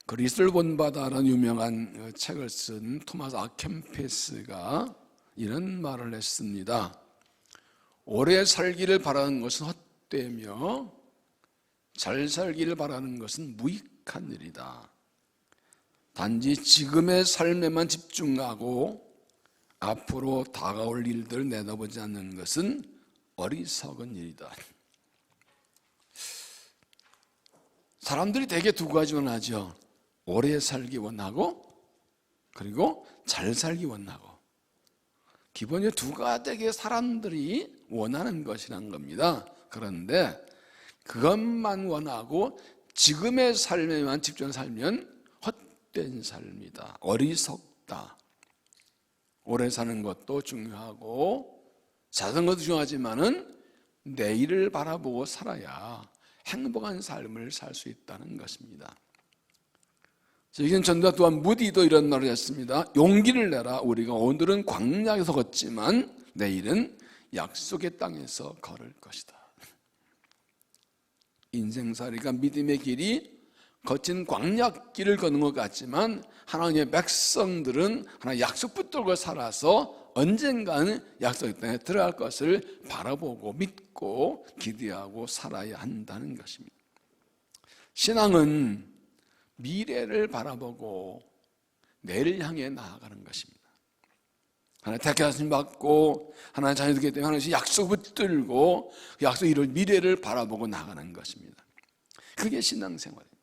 그리스도를 본받아라는 유명한 책을 쓴 토마스 아 캠페스가 이런 말을 했습니다. 오래 살기를 바라는 것은 헛되며 잘 살기를 바라는 것은 무익한 일이다. 단지 지금의 삶에만 집중하고 앞으로 다가올 일들을 내다보지 않는 것은 어리석은 일이다. 사람들이 대개 두 가지 원하죠. 오래 살기 원하고 그리고 잘 살기 원하고. 기본적으로 두 가지의 사람들이 원하는 것이란 겁니다. 그런데 그것만 원하고 지금의 삶에만 집중해 살면 헛된 삶이다. 어리석다. 오래 사는 것도 중요하고 사는 것도 중요하지만은 내일을 바라보고 살아야 행복한 삶을 살 수 있다는 것입니다. 여기는 전도자 또한 무디도 이런 말을 했습니다. 용기를 내라. 우리가 오늘은 광야에서 걷지만 내일은 약속의 땅에서 걸을 것이다. 인생살이가 믿음의 길이 거친 광야길을 걷는 것 같지만 하나님의 백성들은 하나님 약속 붙들고 살아서 언젠가는 약속의 땅에 들어갈 것을 바라보고 믿고 기대하고 살아야 한다는 것입니다. 신앙은 미래를 바라보고 내일을 향해 나아가는 것입니다. 하나님 택하심 받고 하나님 자녀들에게 때문에 하나님 약속 붙들고 그 약속 이룰 미래를 바라보고 나가는 것입니다. 그게 신앙생활입니다.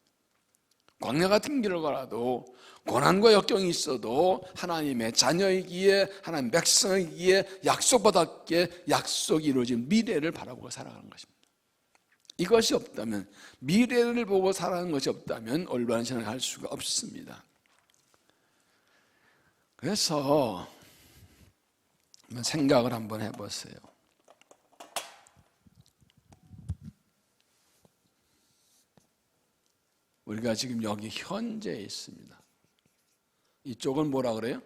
광야 같은 길을 가라도 고난과 역경이 있어도 하나님의 자녀이기에 하나님 백성이기에 약속받았기에 약속이 이루어진 미래를 바라보고 살아가는 것입니다. 이것이 없다면 미래를 보고 살아가는 것이 없다면 올바른 신앙을 할 수가 없습니다. 그래서 생각을 한번 해보세요. 우리가 지금 여기 현재에 있습니다. 이쪽은 뭐라 그래요?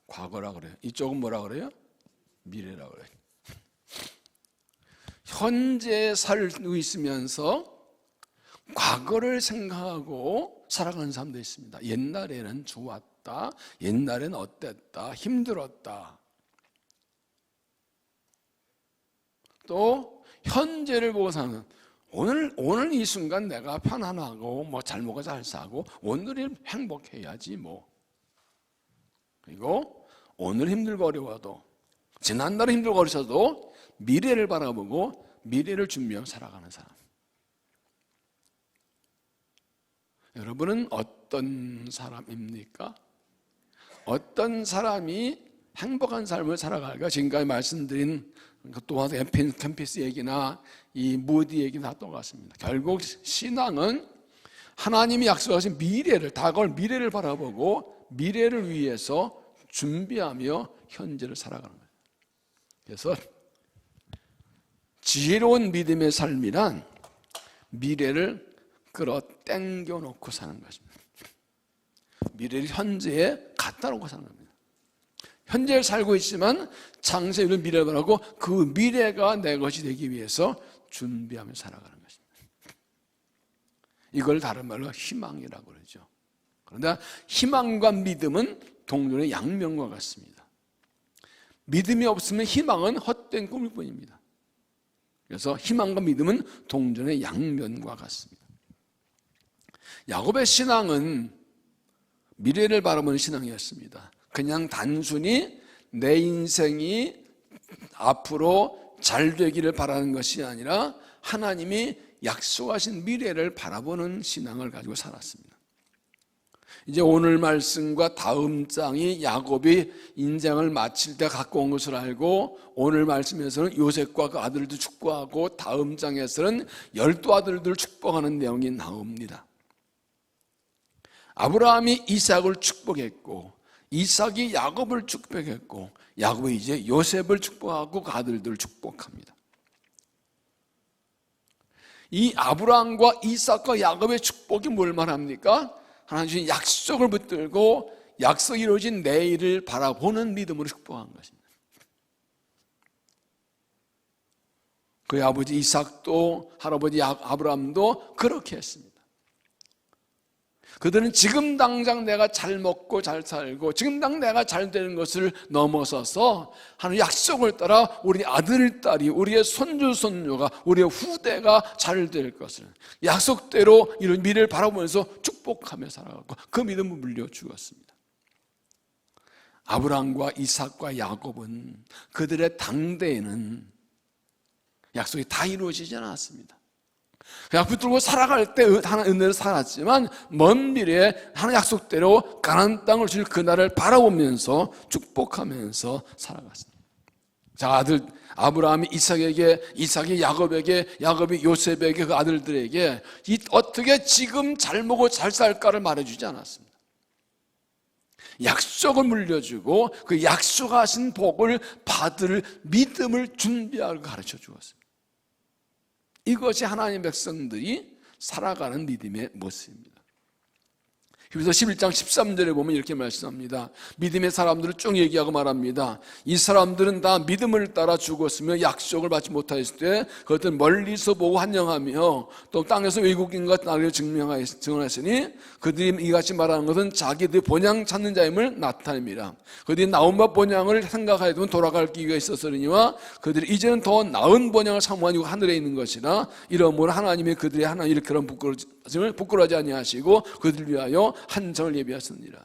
과거라 그래요. 이쪽은 뭐라 그래요? 미래라 그래요. 현재에 살고 있으면서 과거를 생각하고 살아가는 사람도 있습니다. 옛날에는 좋았다. 옛날에는 어땠다. 힘들었다. 또 현재를 보고 사는 오늘 이 순간 내가 편안하고 뭐 잘 먹어 잘 사고 오늘이 행복해야지 뭐. 그리고 오늘 힘들고 어려워도 지난날에 힘들고 어려워도 미래를 바라보고 미래를 준비하며 살아가는 사람. 여러분은 어떤 사람입니까? 어떤 사람이 행복한 삶을 살아갈까? 지금까지 말씀드린 또한 캠피스 얘기나 이 무디 얘기나 다 똑같습니다. 결국 신앙은 하나님이 약속하신 미래를 다가올 미래를 바라보고 미래를 위해서 준비하며 현재를 살아가는 거예요. 그래서 지혜로운 믿음의 삶이란 미래를 끌어당겨 놓고 사는 것입니다. 미래를 현재에 갖다 놓고 사는 겁니다. 현재를 살고 있지만 장세에 이른 미래를 바라고 그 미래가 내 것이 되기 위해서 준비하며 살아가는 것입니다. 이걸 다른 말로 희망이라고 그러죠. 그런데 희망과 믿음은 동전의 양면과 같습니다. 믿음이 없으면 희망은 헛된 꿈일 뿐입니다. 그래서 희망과 믿음은 동전의 양면과 같습니다. 야곱의 신앙은 미래를 바라보는 신앙이었습니다. 그냥 단순히 내 인생이 앞으로 잘 되기를 바라는 것이 아니라 하나님이 약속하신 미래를 바라보는 신앙을 가지고 살았습니다. 이제 오늘 말씀과 다음 장이 야곱이 인생을 마칠 때 갖고 온 것을 알고 오늘 말씀에서는 요셉과 그 아들도 축복하고 다음 장에서는 12아들들을 축복하는 내용이 나옵니다. 아브라함이 이삭을 축복했고 이삭이 야곱을 축복했고 야곱이 이제 요셉을 축복하고 그 아들들을 축복합니다. 이 아브라함과 이삭과 야곱의 축복이 뭘 말합니까? 하나님 주신 약속을 붙들고 약속이 이루어진 내일을 바라보는 믿음으로 축복한 것입니다. 그의 아버지 이삭도 할아버지 아브라함도 그렇게 했습니다. 그들은 지금 당장 내가 잘 먹고 잘 살고 지금 당장 내가 잘 되는 것을 넘어서서 하는 약속을 따라 우리 아들, 딸이, 우리의 손주, 손녀가, 우리의 후대가 잘 될 것을 약속대로 이런 미래를 바라보면서 축복하며 살아가고 그 믿음을 물려주었습니다. 아브라함과 이삭과 야곱은 그들의 당대에는 약속이 다 이루어지지 않았습니다. 그냥 붙들고 살아갈 때 하나의 은혜를 살았지만 먼 미래에 하나의 약속대로 가나안 땅을 줄 그날을 바라보면서 축복하면서 살아갔습니다. 자, 아들 아브라함이 이삭에게, 이삭이 야곱에게, 야곱이 요셉에게, 그 아들들에게 어떻게 지금 잘 먹고 잘 살까를 말해주지 않았습니다. 약속을 물려주고 그 약속하신 복을 받을 믿음을 준비하고 가르쳐 주었습니다. 이것이 하나님의 백성들이 살아가는 믿음의 모습입니다. 히브리서 11장 13절에 보면 이렇게 말씀합니다. 믿음의 사람들을 쭉 얘기하고 말합니다. 이 사람들은 다 믿음을 따라 죽었으며 약속을 받지 못하였을 때 그것들 멀리서 보고 환영하며 또 땅에서 외국인과 나를 증언하시니 그들이 이같이 말하는 것은 자기들이 본향 찾는 자임을 나타냅니다. 그들이 나온 바 본향을 생각하여 두면 돌아갈 기회가 있었으니와 그들이 이제는 더 나은 본향을 사모하고 하늘에 있는 것이라 이러므로 하나님이 그들의 하나님을 그런 부끄러워하지 아니하시고 그들 위하여 한 성을 예비하셨느니라.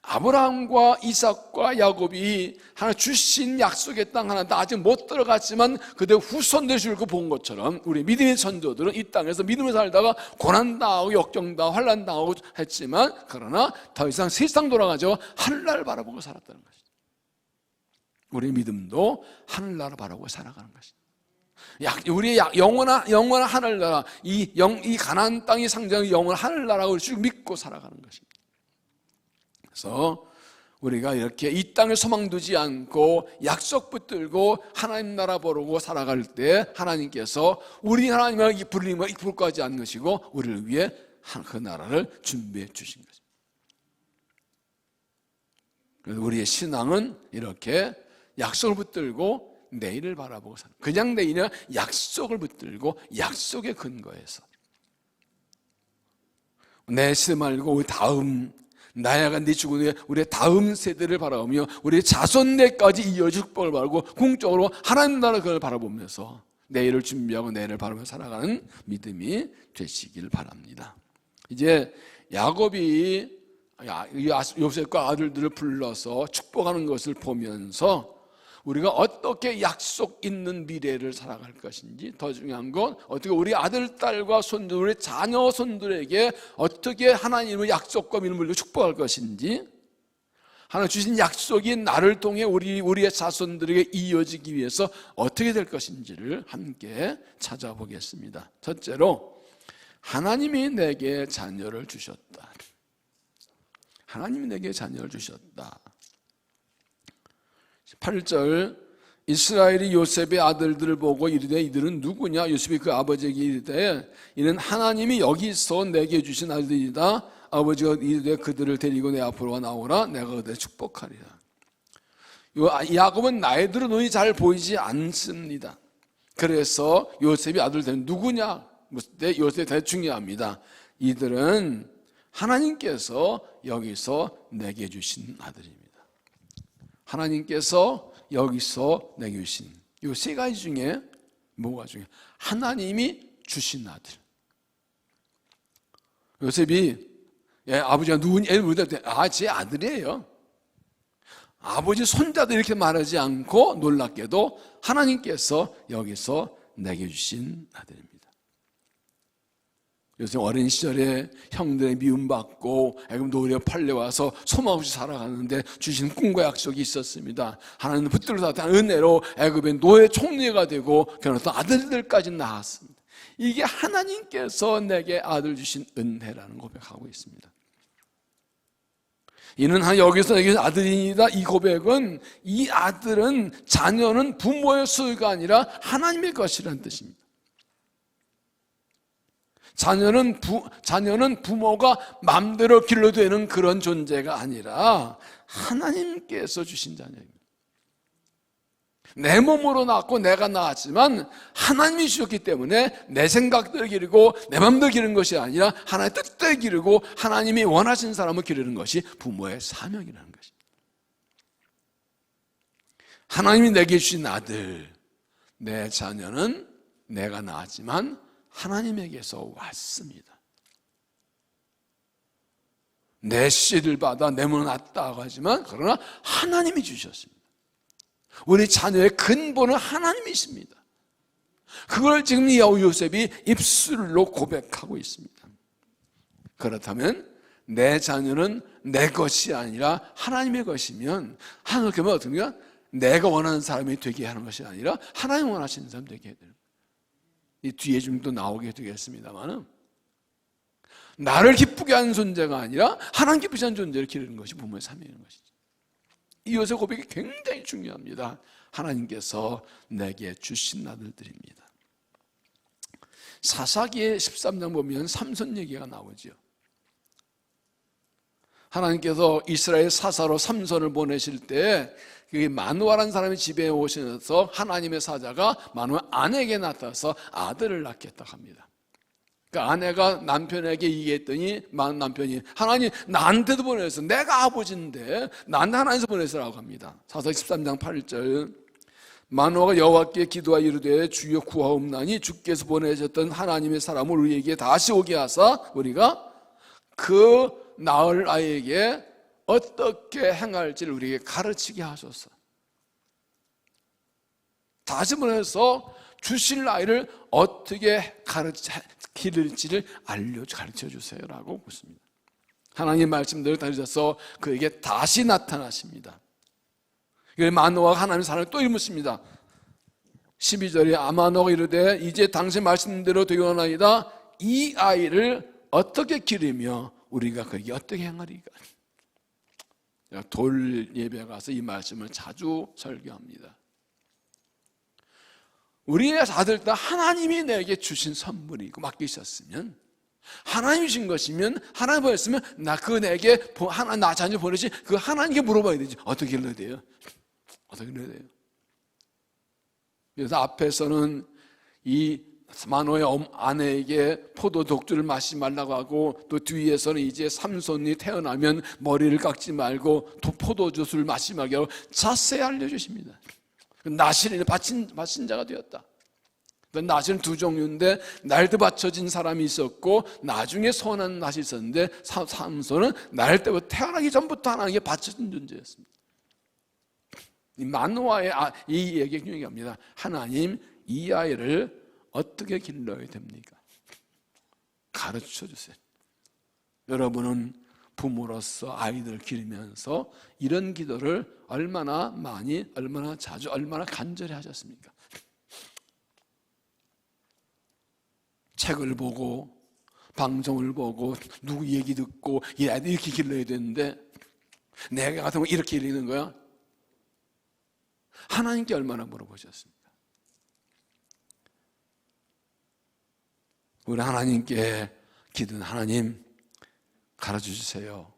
아브라함과 이삭과 야곱이 하나 주신 약속의 땅 하나 아직 못 들어갔지만 그들 후손들 줄 거 본 것처럼 우리 믿음의 선조들은 이 땅에서 믿음을 살다가 고난당하고 역경당하고 환난당하고 했지만 그러나 더 이상 세상 돌아가죠 하늘나라를 바라보고 살았다는 것이죠. 우리 믿음도 하늘나라를 바라보고 살아가는 것이죠. 우리의 영원한 하늘나라, 이 가나안 땅이 상징하는 영원한 하늘나라를 쭉 믿고 살아가는 것입니다. 그래서 우리가 이렇게 이 땅에 소망 두지 않고 약속 붙들고 하나님 나라 보려고 살아갈 때 하나님께서 우리 하나님을 부르님을 이끌고하지 않는 것이고 우리를 위해 그 나라를 준비해 주신 것입니다. 그래서 우리의 신앙은 이렇게 약속을 붙들고 내일을 바라보고 사는, 그냥 내일이나 약속을 붙들고 약속의 근거에서 내 시대 말고 우리 다음 나야가 네 죽은 후에 우리의 다음 세대를 바라보며 우리의 자손내까지 이어질 축복을 바라고 궁극적으로 하나님 나라 그걸 바라보면서 내일을 준비하고 내일을 바라보며 살아가는 믿음이 되시길 바랍니다. 이제 야곱이 요셉과 아들들을 불러서 축복하는 것을 보면서 우리가 어떻게 약속 있는 미래를 살아갈 것인지, 더 중요한 건 어떻게 우리 아들, 딸과 손들, 우리 자녀, 손들에게 어떻게 하나님의 약속과 믿음을 축복할 것인지, 하나님 주신 약속이 나를 통해 우리의 자손들에게 이어지기 위해서 어떻게 될 것인지를 함께 찾아보겠습니다. 첫째로, 하나님이 내게 자녀를 주셨다. 하나님이 내게 자녀를 주셨다. 8절, 이스라엘이 요셉의 아들들을 보고 이르되 이들은 누구냐? 요셉이 그 아버지에게 이르되 이는 하나님이 여기서 내게 주신 아들들이다. 아버지가 이르되 그들을 데리고 내 앞으로 나오라. 내가 그들을 축복하리라. 야곱은 나이대로 눈이 잘 보이지 않습니다. 그래서 요셉이 아들들은 누구냐? 요셉이 되게 중요합니다. 이들은 하나님께서 여기서 내게 주신 아들입니다. 하나님께서 여기서 내게 주신 이 세 가지 중에 뭐가 중요해요? 하나님이 주신 아들. 요셉이 아버지가 누구냐 물을 때 제 아들이에요. 아버지 손자도 이렇게 말하지 않고 놀랍게도 하나님께서 여기서 내게 주신 아들입니다. 요새 어린 시절에 형들의 미움받고 애굽 노리에 팔려와서 소망 없이 살아가는데 주신 꿈과 약속이 있었습니다. 하나님은 붙들어 다 은혜로 애굽의 노예 총리가 되고 결혼했던 아들들까지 낳았습니다. 이게 하나님께서 내게 아들 주신 은혜라는 고백하고 있습니다. 이는 여기서 내게 아들이니다. 이 고백은 이 아들은 자녀는 부모의 소유가 아니라 하나님의 것이라는 뜻입니다. 자녀는 부모가 마음대로 길러되는 그런 존재가 아니라 하나님께서 주신 자녀입니다. 내 몸으로 낳았고 내가 낳았지만 하나님이 주셨기 때문에 내 생각대로 기르고 내 마음대로 기르는 것이 아니라 하나님의 뜻대로 기르고 하나님이 원하시는 사람을 기르는 것이 부모의 사명이라는 것입니다. 하나님이 내게 주신 아들, 내 자녀는 내가 낳았지만 하나님에게서 왔습니다. 내 씨를 받아 내 몸을 낳았다고 하지만 그러나 하나님이 주셨습니다. 우리 자녀의 근본은 하나님이십니다. 그걸 지금 이 요셉이 입술로 고백하고 있습니다. 그렇다면 내 자녀는 내 것이 아니라 하나님의 것이면 하나님은 어떻게 내가 원하는 사람이 되게 하는 것이 아니라 하나님 원하시는 사람이 되게 해야 돼요. 이 뒤에 좀 또 나오게 되겠습니다만 나를 기쁘게 하는 존재가 아니라 하나님 기쁘지 않은 존재를 기르는 것이 부모의 삶이라는 것이죠. 이 요셉 고백이 굉장히 중요합니다. 하나님께서 내게 주신 아들들입니다. 사사기의 13장 보면 삼손 얘기가 나오죠. 하나님께서 이스라엘 사사로 삼손을 보내실 때 마누아라는 사람이 집에 오셔서 하나님의 사자가 마누아 아내에게 나타나서 아들을 낳겠다 합니다. 그러니까 아내가 남편에게 얘기했더니 남편이 하나님 나한테도 보내서 내가 아버지인데 나한테 하나님께서 보내서라고 합니다. 사사기 13장 8절 마누아가 여호와께 기도하여 이르되 주여 구하옵나니 주께서 보내셨던 하나님의 사람을 우리에게 다시 오게 하사 우리가 그 낳을 아이에게 어떻게 행할지를 우리에게 가르치게 하소서. 다시 보내서 주실 아이를 어떻게 기를지를 가르쳐 주세요라고 묻습니다. 하나님의 말씀대로 다르셔서 그에게 다시 나타나십니다. 마노아가 하나님의 사랑을 또 묻습니다. 12절에 마노아가 이르되 이제 당신 말씀대로 되었나이다. 이 아이를 어떻게 기르며 우리가 그에게 어떻게 행하리까. 돌 예배 가서 이 말씀을 자주 설교합니다. 우리의 아들 다 하나님이 내게 주신 선물이고 맡기셨으면 하나님이 주신 것이면 하나님 보냈으면 나 자녀 보내지 그 하나님께 물어봐야 되지. 어떻게 길러야 돼요? 어떻게 길러야 돼요? 그래서 앞에서는 이 마노의 아내에게 포도 독주를 마시지 말라고 하고 또 뒤에서는 이제 삼손이 태어나면 머리를 깎지 말고 포도주스를 마시지 말게 하고 자세히 알려주십니다. 나실은 바친 자가 되었다. 나실은 두 종류인데 날 때 바쳐진 사람이 있었고 나중에 선한 낫이 있었는데 삼손은 날 때부터 태어나기 전부터 하나님께 바쳐진 존재였습니다. 이 마노아의 이 얘기가 중요합니다. 하나님 이 아이를 어떻게 길러야 됩니까? 가르쳐 주세요. 여러분은 부모로서 아이들을 기르면서 이런 기도를 얼마나 많이, 얼마나 자주, 얼마나 간절히 하셨습니까? 책을 보고 방송을 보고 누구 얘기 듣고 이 아이들 이렇게 길러야 되는데 내가 같으면 이렇게 길리는 거야? 하나님께 얼마나 물어보셨습니까? 우리 하나님께 기도는 하나님 가르쳐 주세요.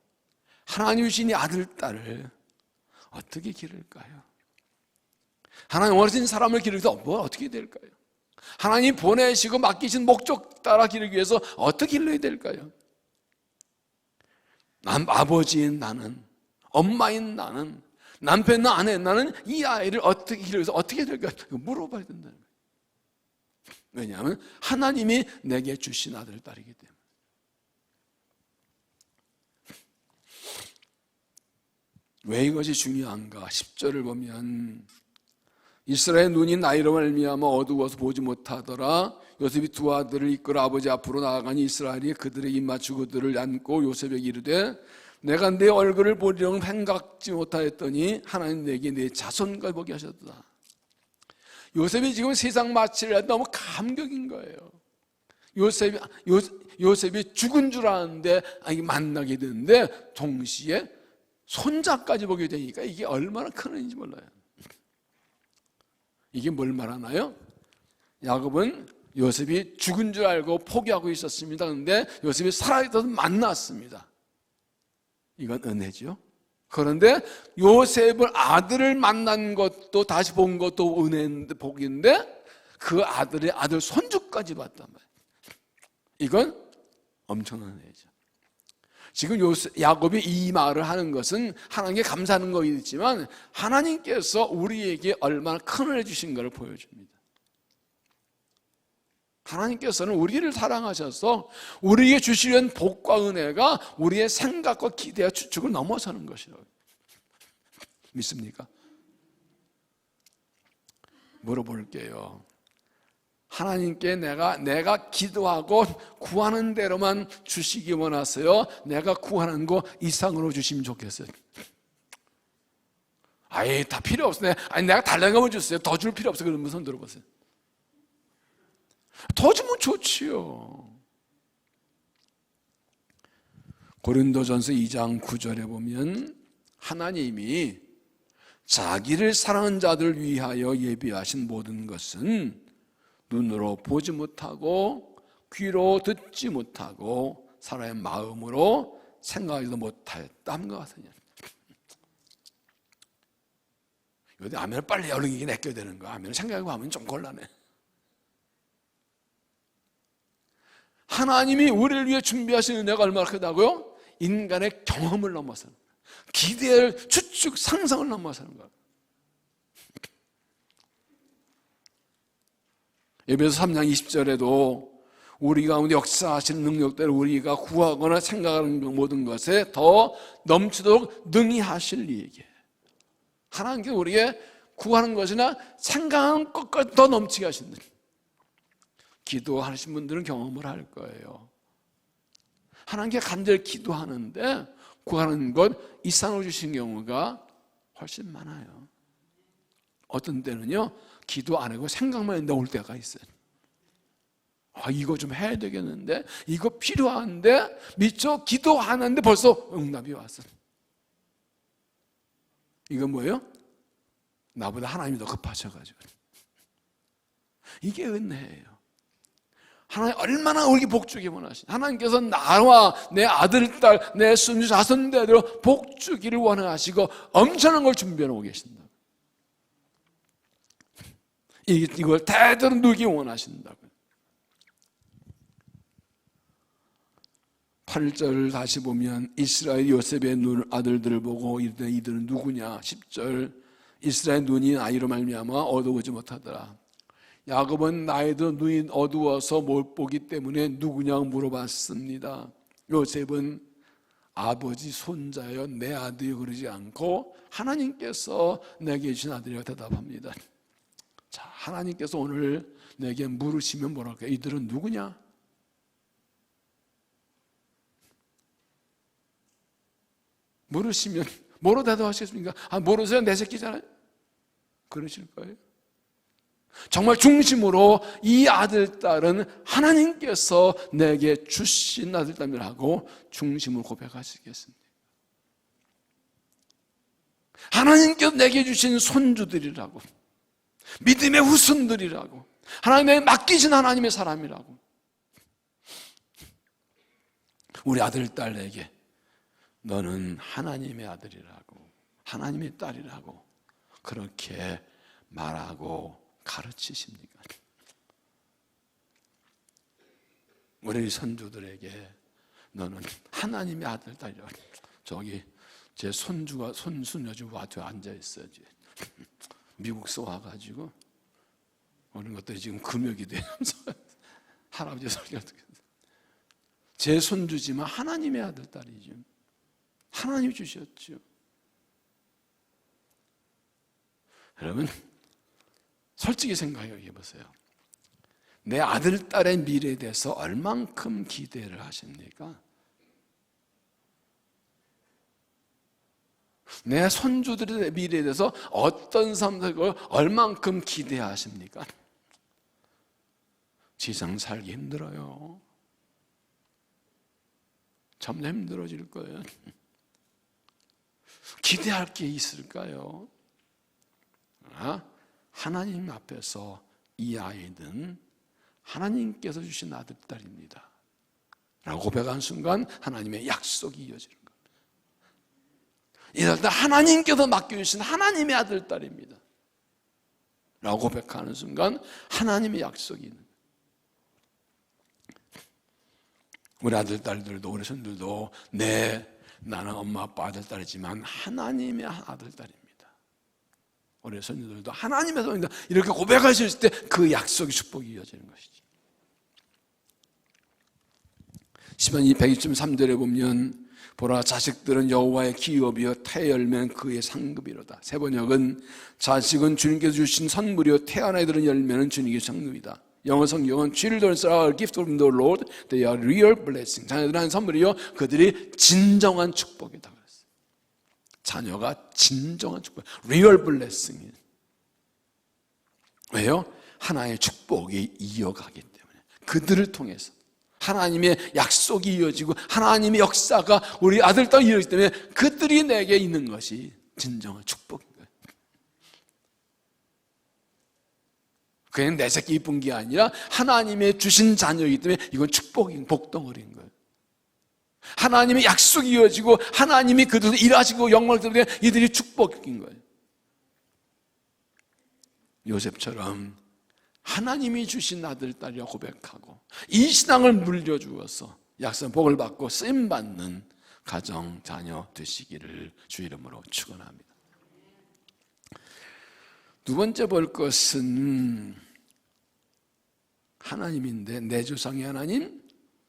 하나님 주신 이 아들, 딸을 어떻게 기를까요? 하나님 원하신 사람을 기르기 위해서 어떻게 될까요? 하나님 보내시고 맡기신 목적 따라 기르기 위해서 어떻게 길러야 될까요? 아버지인 나는, 엄마인 나는, 남편인 아내인 나는 이 아이를 어떻게 기르기 위해서 어떻게 될까요? 물어봐야 된다는 거예요. 왜냐하면 하나님이 내게 주신 아들, 딸이기 때문에. 왜 이것이 중요한가? 10절을 보면 이스라엘 눈이 나이로 말미암아 어두워서 보지 못하더라. 요셉이 두 아들을 이끌어 아버지 앞으로 나아가니 이스라엘이 그들의 입 맞추고 그들을 안고 요셉에게 이르되 내가 내 얼굴을 보리려고 생각지 못하였더니 하나님 내게 내 자손과 보게 하셨다. 요셉이 지금 세상 마치를 해도 너무 감격인 거예요. 요셉이 죽은 줄 아는데 만나게 되는데 동시에 손자까지 보게 되니까 이게 얼마나 큰 은인지 몰라요. 이게 뭘 말하나요? 야곱은 요셉이 죽은 줄 알고 포기하고 있었습니다. 그런데 요셉이 살아있어서 만났습니다. 이건 은혜죠. 그런데 요셉을 아들을 만난 것도 다시 본 것도 은혜인데 복인데 그 아들의 아들 손주까지 봤단 말이에요. 이건 엄청난 은혜죠. 지금 야곱이 이 말을 하는 것은 하나님께 감사하는 거이지만 하나님께서 우리에게 얼마나 큰 은혜 주신 것을 보여줍니다. 하나님께서는 우리를 사랑하셔서 우리에게 주시는 복과 은혜가 우리의 생각과 기대와 추측을 넘어서는 것이라고 믿습니까? 물어볼게요. 하나님께 내가 기도하고 구하는 대로만 주시기 원하세요? 내가 구하는 거 이상으로 주시면 좋겠어요? 아예 다 필요 없어요. 아니 내가 달라는 거만 주세요. 더 줄 필요 없어요. 그러면 손 들어보세요. 더 주면 좋지요. 고린도전서 2장 9절에 보면 하나님이 자기를 사랑하는 자들을 위하여 예비하신 모든 것은 눈으로 보지 못하고 귀로 듣지 못하고 사람의 마음으로 생각하지도 못하였다는 것 같아요. 여기 아멘을 빨리 얼른 내껴야 되는 거야. 아멘을 생각하고 하면 좀 곤란해. 하나님이 우리를 위해 준비하신 은혜가 얼마나 크다고요? 인간의 경험을 넘어서는 거예요. 기대를 추측 상상을 넘어서는 거예요. 에베소 3장 20절에도 우리 가운데 역사하시는 능력대로 우리가 구하거나 생각하는 모든 것에 더 넘치도록 능히 하실 이에게 하나님께서 우리에게 구하는 것이나 생각하는 것까지 더 넘치게 하신다. 기도하신 분들은 경험을 할 거예요. 하나님께 간절히 기도하는데 구하는 것 이상으로 주신 경우가 훨씬 많아요. 어떤 때는요 기도 안 하고 생각만 했는데 올 때가 있어요. 이거 좀 해야 되겠는데 이거 필요한데 미처 기도하는데 벌써 응답이 왔어. 이건 뭐예요? 나보다 하나님이 더 급하셔가지고. 이게 은혜예요. 하나님 얼마나 우리 복주기 원하신 하나님께서 나와 내 아들, 딸, 내 손주, 자손대로 복주기를 원하시고 엄청난 걸 준비해 놓고 계신다. 이걸 대대로 누리기 원하신다고요. 8절 다시 보면 이스라엘 요셉의 아들들을 보고 이르되 이들은 누구냐. 10절 이스라엘 눈이 아이로 말미암아 어두워지 못하더라. 야곱은 나이도 눈이 어두워서 못 보기 때문에 누구냐고 물어봤습니다. 요셉은 아버지 손자여 내 아들이 그러지 않고 하나님께서 내게 주신 아들이라고 대답합니다. 자, 하나님께서 오늘 내게 물으시면 뭐랄까요? 이들은 누구냐? 물으시면 뭐로 대답하시겠습니까? 모르세요? 내 새끼잖아요. 그러실 거예요. 정말 중심으로 이 아들, 딸은 하나님께서 내게 주신 아들, 딸이라고 중심으로 고백하시겠습니다. 하나님께서 내게 주신 손주들이라고, 믿음의 후손들이라고, 하나님의 맡기신 하나님의 사람이라고, 우리 아들, 딸에게 너는 하나님의 아들이라고, 하나님의 딸이라고 그렇게 말하고 가르치십니까? 우리 선조들에게 너는 하나님의 아들, 딸이라고. 저기 제 손주가 손수녀 집 와서 앉아있어요. 미국서 와가지고 오는 것들이 지금 금욕이 되면서 할아버지 소리가 제 손주지만 하나님의 아들, 딸이죠. 하나님이 주셨죠. 여러분 솔직히 생각해 보세요. 내 아들, 딸의 미래에 대해서 얼만큼 기대를 하십니까? 내 손주들의 미래에 대해서 어떤 삶을 얼만큼 기대하십니까? 지상 살기 힘들어요. 점점 힘들어질 거예요. 기대할 게 있을까요? 하나님 앞에서 이 아이는 하나님께서 주신 아들, 딸입니다 라고 고백한 순간 하나님의 약속이 이어지는 겁니다. 이들 다 하나님께서 맡겨주신 하나님의 아들, 딸입니다 라고 고백하는 순간 하나님의 약속이 있는 거예요. 우리 아들, 딸들도 우리 손들도 나는 엄마, 아빠 아들, 딸이지만 하나님의 아들, 딸입니다. 우리 손들도 하나님의 손이다. 이렇게 고백할 수 있을 때 그 약속의 축복이 이어지는 것이죠. 시편 120.3절에 보면 보라, 자식들은 여호와의 기업이요 태의 열매는 그의 상급이로다. 새 번역은 자식은 주님께서 주신 선물이요 태어나게 들은 열매는 주님의 상급이다. 영어 성경은 Children are a gift from the Lord, they are real blessing. 자녀들은 선물이요 그들이 진정한 축복이다 그랬어요. 자녀가 진정한 축복, real blessing. 왜요? 하나의 축복이 이어가기 때문에, 그들을 통해서 하나님의 약속이 이어지고 하나님의 역사가 우리 아들, 딸 이어지기 때문에 그들이 내게 있는 것이 진정한 축복인 거예요. 그냥 내 새끼 이쁜 게 아니라 하나님의 주신 자녀이기 때문에 이건 축복인, 복덩어리인 거예요. 하나님의 약속이 이어지고 하나님이 그들도 일하시고 영광을 때문에 이들이 축복인 거예요. 요셉처럼 하나님이 주신 아들, 딸이라 고백하고 이 신앙을 물려주어서 약속 복을 받고 쓰임받는 가정, 자녀 되시기를 주 이름으로 축원합니다. 두 번째 볼 것은 하나님인데, 내 조상의 하나님,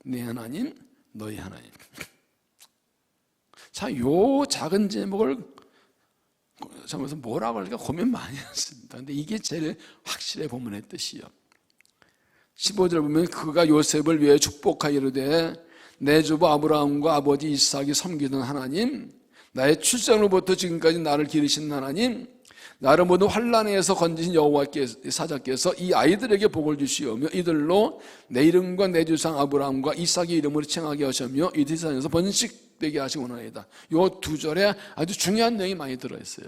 내 하나님, 너희 하나님. 자, 요 작은 제목을 정말서 뭐라고 할까 고민 많이 했습니다. 근데 이게 제일 확실해 본문의 뜻이요. 15절 보면 그가 요셉을 위해 축복하여 이르되 내 주부 아브라함과 아버지 이삭이 섬기던 하나님, 나의 출생으로부터 지금까지 나를 기르신 하나님, 나를 모든 환난에서 건지신 여호와께서, 사자께서 이 아이들에게 복을 주시오며 이들로 내 이름과 내 조상 아브라함과 이삭의 이름으로 칭하게 하시며 이 세상에서 번식되게 하시고나이다. 요 두 절에 아주 중요한 내용이 많이 들어있어요.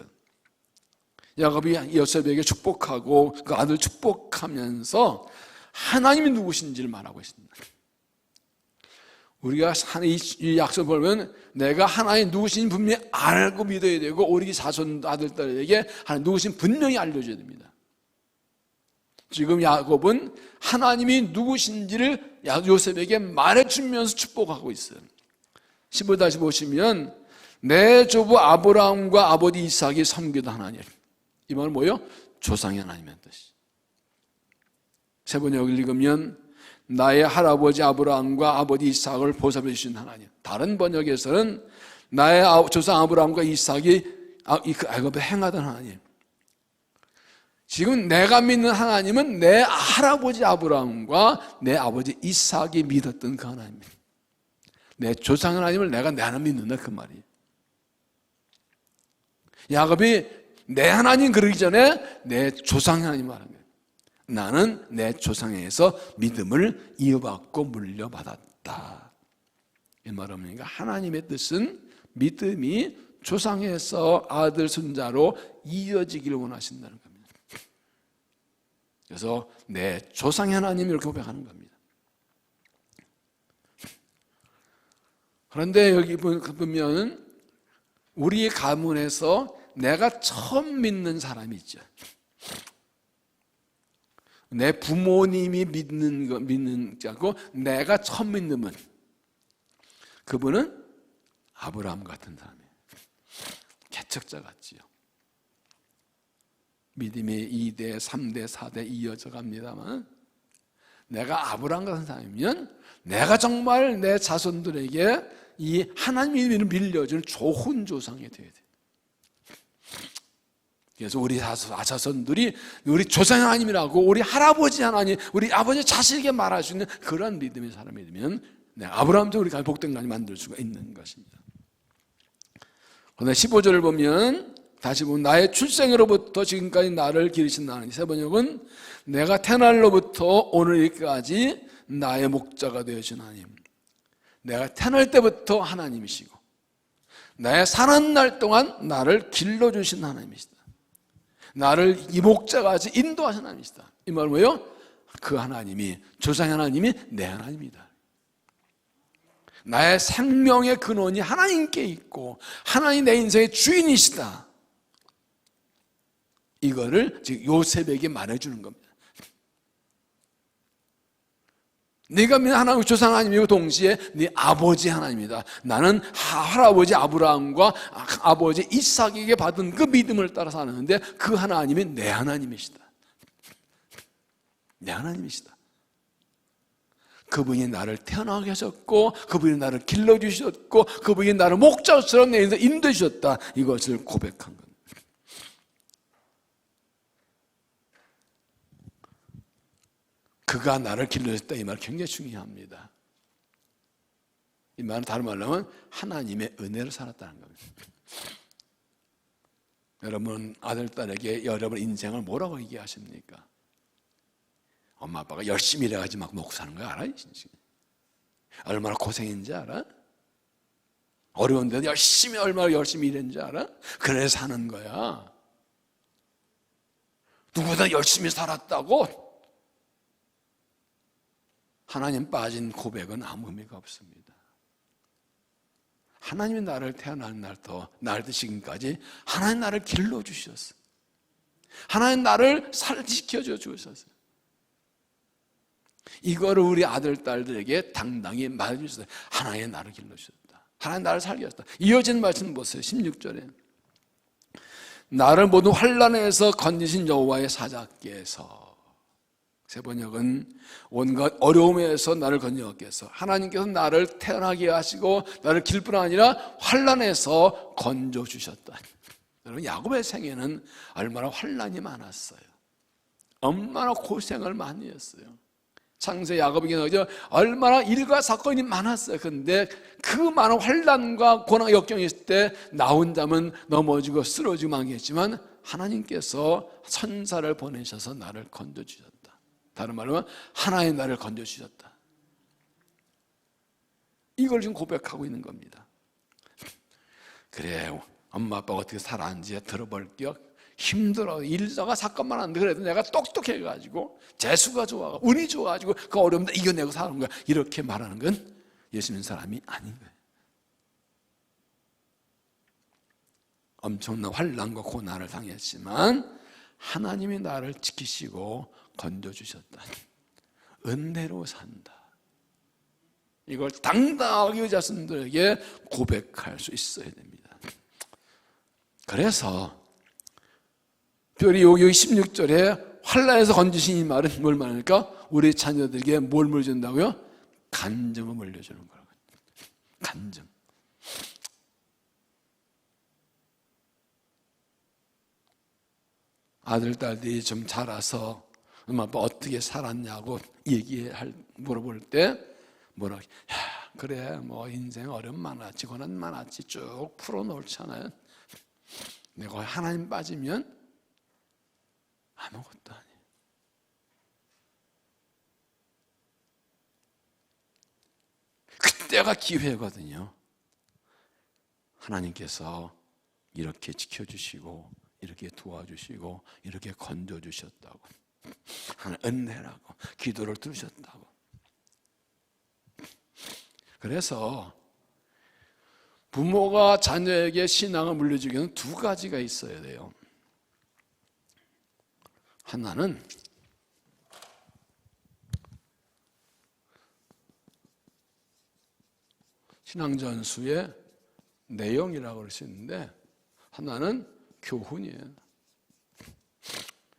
야곱이 요셉에게 축복하고 그 아들 축복하면서 하나님이 누구신지를 말하고 있습니다. 우리가 이 약속을 보면 내가 하나님 누구신지 분명히 알고 믿어야 되고 우리 자손 아들, 딸에게 하나님 누구신 분명히 알려줘야 됩니다. 지금 야곱은 하나님이 누구신지를 요셉에게 말해주면서 축복하고 있어요. 15 다시 보시면 내 조부 아브라함과 아버지 이삭이 섬기던 하나님, 이 말은 뭐예요? 조상의 하나님의 뜻이. 세 번역을 읽으면 나의 할아버지 아브라함과 아버지 이삭을 보살펴 주신 하나님. 다른 번역에서는 나의 조상 아브라함과 이삭이 애굽에 행하던 하나님. 지금 내가 믿는 하나님은 내 할아버지 아브라함과 내 아버지 이삭이 믿었던 그 하나님입니다. 내 조상 하나님을 내가 내 하나님 믿는다, 그 말이에요. 야곱이 내 하나님 그러기 전에 내 조상 하나님 말한 거예요. 나는 내 조상에서 믿음을 이어받고 물려받았다. 이 말은 뭡니까? 하나님의 뜻은 믿음이 조상에서 아들, 손자로 이어지기를 원하신다는 겁니다. 그래서 내 조상의 하나님 이렇게 고백하는 겁니다. 그런데 여기 보면 우리 가문에서 내가 처음 믿는 사람이 있죠. 내 부모님이 믿는 자고 내가 처음 믿는 분, 그분은 아브라함 같은 사람이에요. 개척자 같지요. 믿음이 2대, 3대, 4대 이어져 갑니다만 내가 아브라함 같은 사람이면 내가 정말 내 자손들에게 이 하나님의 믿음을 빌려줄 좋은 조상이 되어야 돼요. 그래서 우리 자손들이 우리 조상 하나님이라고 우리 할아버지 하나님, 우리 아버지 자식에게 말할 수 있는 그런 믿음의 사람이 되면 아브라함도 우리가 복된 하나님 만들 수가 있는 것입니다. 그런데 15절을 보면 다시 보면 나의 출생으로부터 지금까지 나를 기르신 하나님. 세 번역은 내가 태어날로부터 오늘까지 나의 목자가 되어주신 하나님. 내가 태어날 때부터 하나님이시고 나의 사는 날 동안 나를 길러주신 하나님이시다. 나를 이 목자같이 인도하신 하나님이시다. 이 말은 뭐예요? 그 하나님이, 조상의 하나님이 내 하나님이다. 나의 생명의 근원이 하나님께 있고 하나님 내 인생의 주인이시다. 이거를 지금 요셉에게 말해주는 겁니다. 네가 믿는 하나님의 조상 하나님이고 동시에 네 아버지 하나님이다. 나는 할아버지 아브라함과 아버지 이삭에게 받은 그 믿음을 따라 사는데 그 하나님이 내 하나님이시다. 내 하나님이시다. 그분이 나를 태어나게 하셨고 그분이 나를 길러주셨고 그분이 나를 목자처럼 내 인생 인도해 주셨다. 이것을 고백한 겁니다. 그가 나를 길러줬다. 이 말 굉장히 중요합니다. 이 말은 다른 말로 하면 하나님의 은혜로 살았다는 겁니다. 여러분 아들, 딸에게 여러분 인생을 뭐라고 얘기하십니까? 엄마 아빠가 열심히 일해가지고 막 먹고 사는 거 알아? 얼마나 고생인지 알아? 어려운데도 얼마나 열심히 일했는지 알아? 그래서 사는 거야. 누구보다 열심히 살았다고? 하나님 빠진 고백은 아무 의미가 없습니다. 하나님이 나를 태어난 날부터 날부터 지금까지 하나님 나를 길러주셨어. 하나님 나를 살지켜줘 주셨어요. 이거를 우리 아들, 딸들에게 당당히 말해주셨어요. 하나님 나를 길러주셨다. 하나님 나를 살게 하셨다. 이어진 말씀 보세요. 16절에 나를 모든 환난에서 건지신 여호와의 사자께서, 세 번역은 온갖 어려움에서 나를 건져왔겠어. 하나님께서 나를 태어나게 하시고 나를 길 뿐 아니라 환난에서 건져주셨다. 여러분 야곱의 생애는 얼마나 환난이 많았어요. 얼마나 고생을 많이 했어요. 창세 야곱에게 얼마나 일과 사건이 많았어요. 그런데 그 많은 환난과 고난 역경이 있을 때 나 혼자면 넘어지고 쓰러지고 망했지만 하나님께서 천사를 보내셔서 나를 건져주셨다. 다른 말로 하면 하나님 나를 건져주셨다. 이걸 지금 고백하고 있는 겁니다. 그래 엄마 아빠가 어떻게 살았는지 들어볼 겸 힘들어 일자가 사건만 안 돼. 그래도 내가 똑똑해가지고 재수가 좋아가지고 운이 좋아가지고 그 어려움도 이겨내고 사는 거야. 이렇게 말하는 건 예수 믿는 사람이 아닌 거예요. 엄청난 환난과 고난을 당했지만 하나님이 나를 지키시고 건져주셨다. 은혜로 산다. 이걸 당당하게 이 자신들에게 고백할 수 있어야 됩니다. 그래서 특별히 여기 16절에 환난에서 건지신 이 말은 뭘 말합니까? 우리 자녀들에게 뭘 물려준다고요? 간증을 물려주는 거라고요. 간증. 아들, 딸들이 좀 자라서 엄마 아빠 어떻게 살았냐고 물어볼 때 뭐라고? 야, 그래 뭐 인생 어려움 많았지 고난 많았지 쭉 풀어놓잖아요. 내가 하나님 빠지면 아무것도 아니에요. 그때가 기회거든요. 하나님께서 이렇게 지켜주시고 이렇게 도와주시고 이렇게 건져주셨다고, 하나님 은혜라고, 기도를 들으셨다고. 그래서 부모가 자녀에게 신앙을 물려주기에는 두 가지가 있어야 돼요. 하나는 신앙전수의 내용이라고 할 수 있는데 하나는 교훈이에요.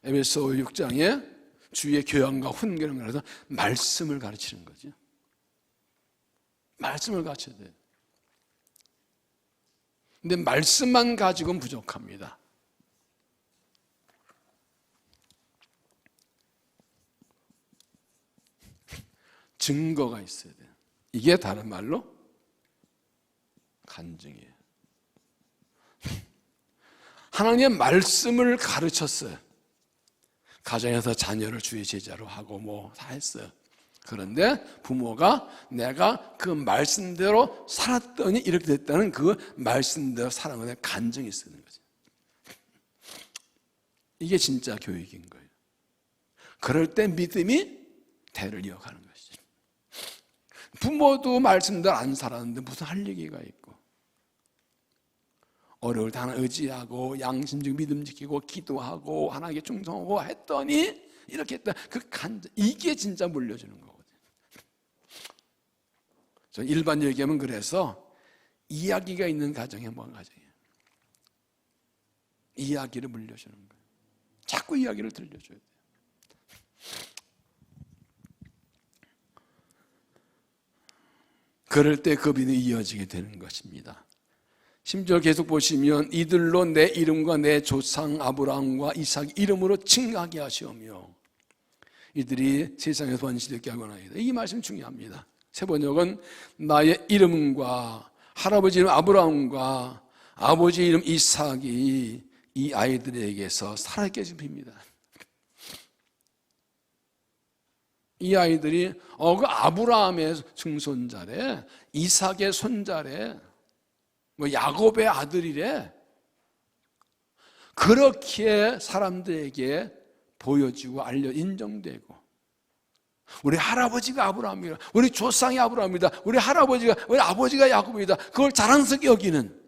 에베소 6장에 주의 교양과 훈계를 말해서 말씀을 가르치는 거죠. 말씀을 가르쳐야 돼요. 근데 말씀만 가지고는 부족합니다. 증거가 있어야 돼요. 이게 다른 말로 간증이에요. 하나님의 말씀을 가르쳤어요. 가정에서 자녀를 주의 제자로 하고 뭐 다 했어요. 그런데 부모가 내가 그 말씀대로 살았더니 이렇게 됐다는 그 말씀대로 살아가는 간증이 있는 거죠. 이게 진짜 교육인 거예요. 그럴 때 믿음이 대를 이어가는 것이죠. 부모도 말씀대로 안 살았는데 무슨 할 얘기가 있고, 어려울 때 하나 의지하고 양심적 믿음 지키고 기도하고 하나님께 충성하고 했더니 이렇게 했다. 그 간절, 이게 진짜 물려주는 거거든요. 저 일반 얘기하면 그래서 이야기가 있는 가정이 행복한 가정이에요. 이야기를 물려주는 거예요. 자꾸 이야기를 들려줘야 돼요. 그럴 때 그 빚은 이어지게 되는 것입니다. 10절 계속 보시면 이들로 내 이름과 내 조상 아브라함과 이삭 이름으로 칭하게 하시오며 이들이 세상에서 번시되게 하거나이다. 이 말씀 중요합니다. 새 번역은 나의 이름과 할아버지 이름 아브라함과 아버지 이름 이삭이 이 아이들에게서 살아있게 해준 빕니다. 이 아이들이 그 아브라함의 증손자래, 이삭의 손자래, 뭐 야곱의 아들이래. 그렇게 사람들에게 보여지고 인정되고, 우리 할아버지가 아브라함이다, 우리 조상이 아브라함이다, 우리 아버지가 야곱이다, 그걸 자랑스럽게 여기는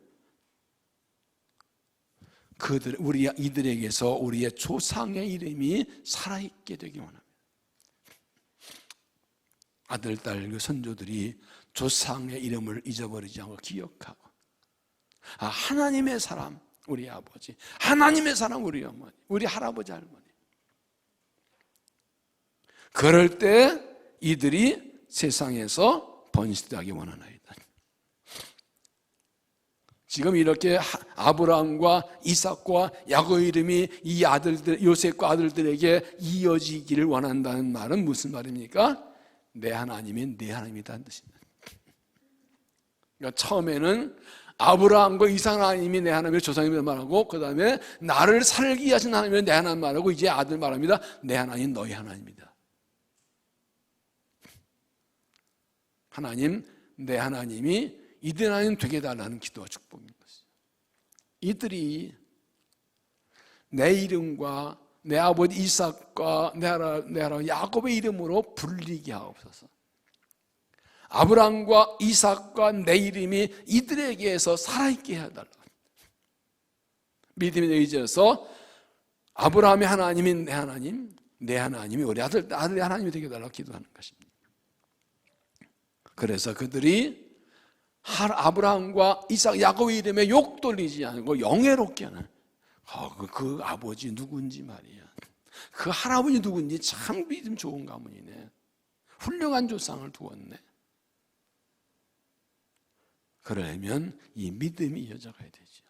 이들에게서 우리의 조상의 이름이 살아있게 되기 원합니다. 아들, 딸, 그 선조들이 조상의 이름을 잊어버리지 않고 기억하고, 하나님의 사람 우리 아버지, 하나님의 사람 우리 어머니, 우리 할아버지 할머니. 그럴 때 이들이 세상에서 번식되기 원하나이다. 지금 이렇게 아브라함과 이삭과 야곱의 이름이 이 아들들, 요셉과 아들들에게 이어지기를 원한다는 말은 무슨 말입니까? 내 하나님이 내 하나님이라는 뜻입니다. 그러니까 처음에는 아브라함과 이삭 하나님이 내 하나님의 조상이라는 말하고, 그 다음에 나를 살게 하신 하나님이 내 하나님 말하고, 이제 아들 말합니다. 내 하나님 너희 하나님이다. 하나님, 내 하나님이 이들 하나님 되게 달라는 기도와 축복인 것이죠. 이들이 내 이름과 내 아버지 이삭과 내 하나님 야곱의 이름으로 불리게 하옵소서. 아브라함과 이삭과 내 이름이 이들에게서 살아있게 해달라. 믿음에 의지해서 아브라함의 하나님인 내 하나님, 내 하나님이 우리 아들의 하나님이 되게 해달라고 기도하는 것입니다. 그래서 그들이 아브라함과 이삭, 야곱의 이름에 욕 돌리지 않고 영예롭게 하는, 그 아버지 누군지 말이야, 그 할아버지 누군지 참 믿음 좋은 가문이네, 훌륭한 조상을 두었네. 그러려면 이 믿음이 이어져가야 되죠.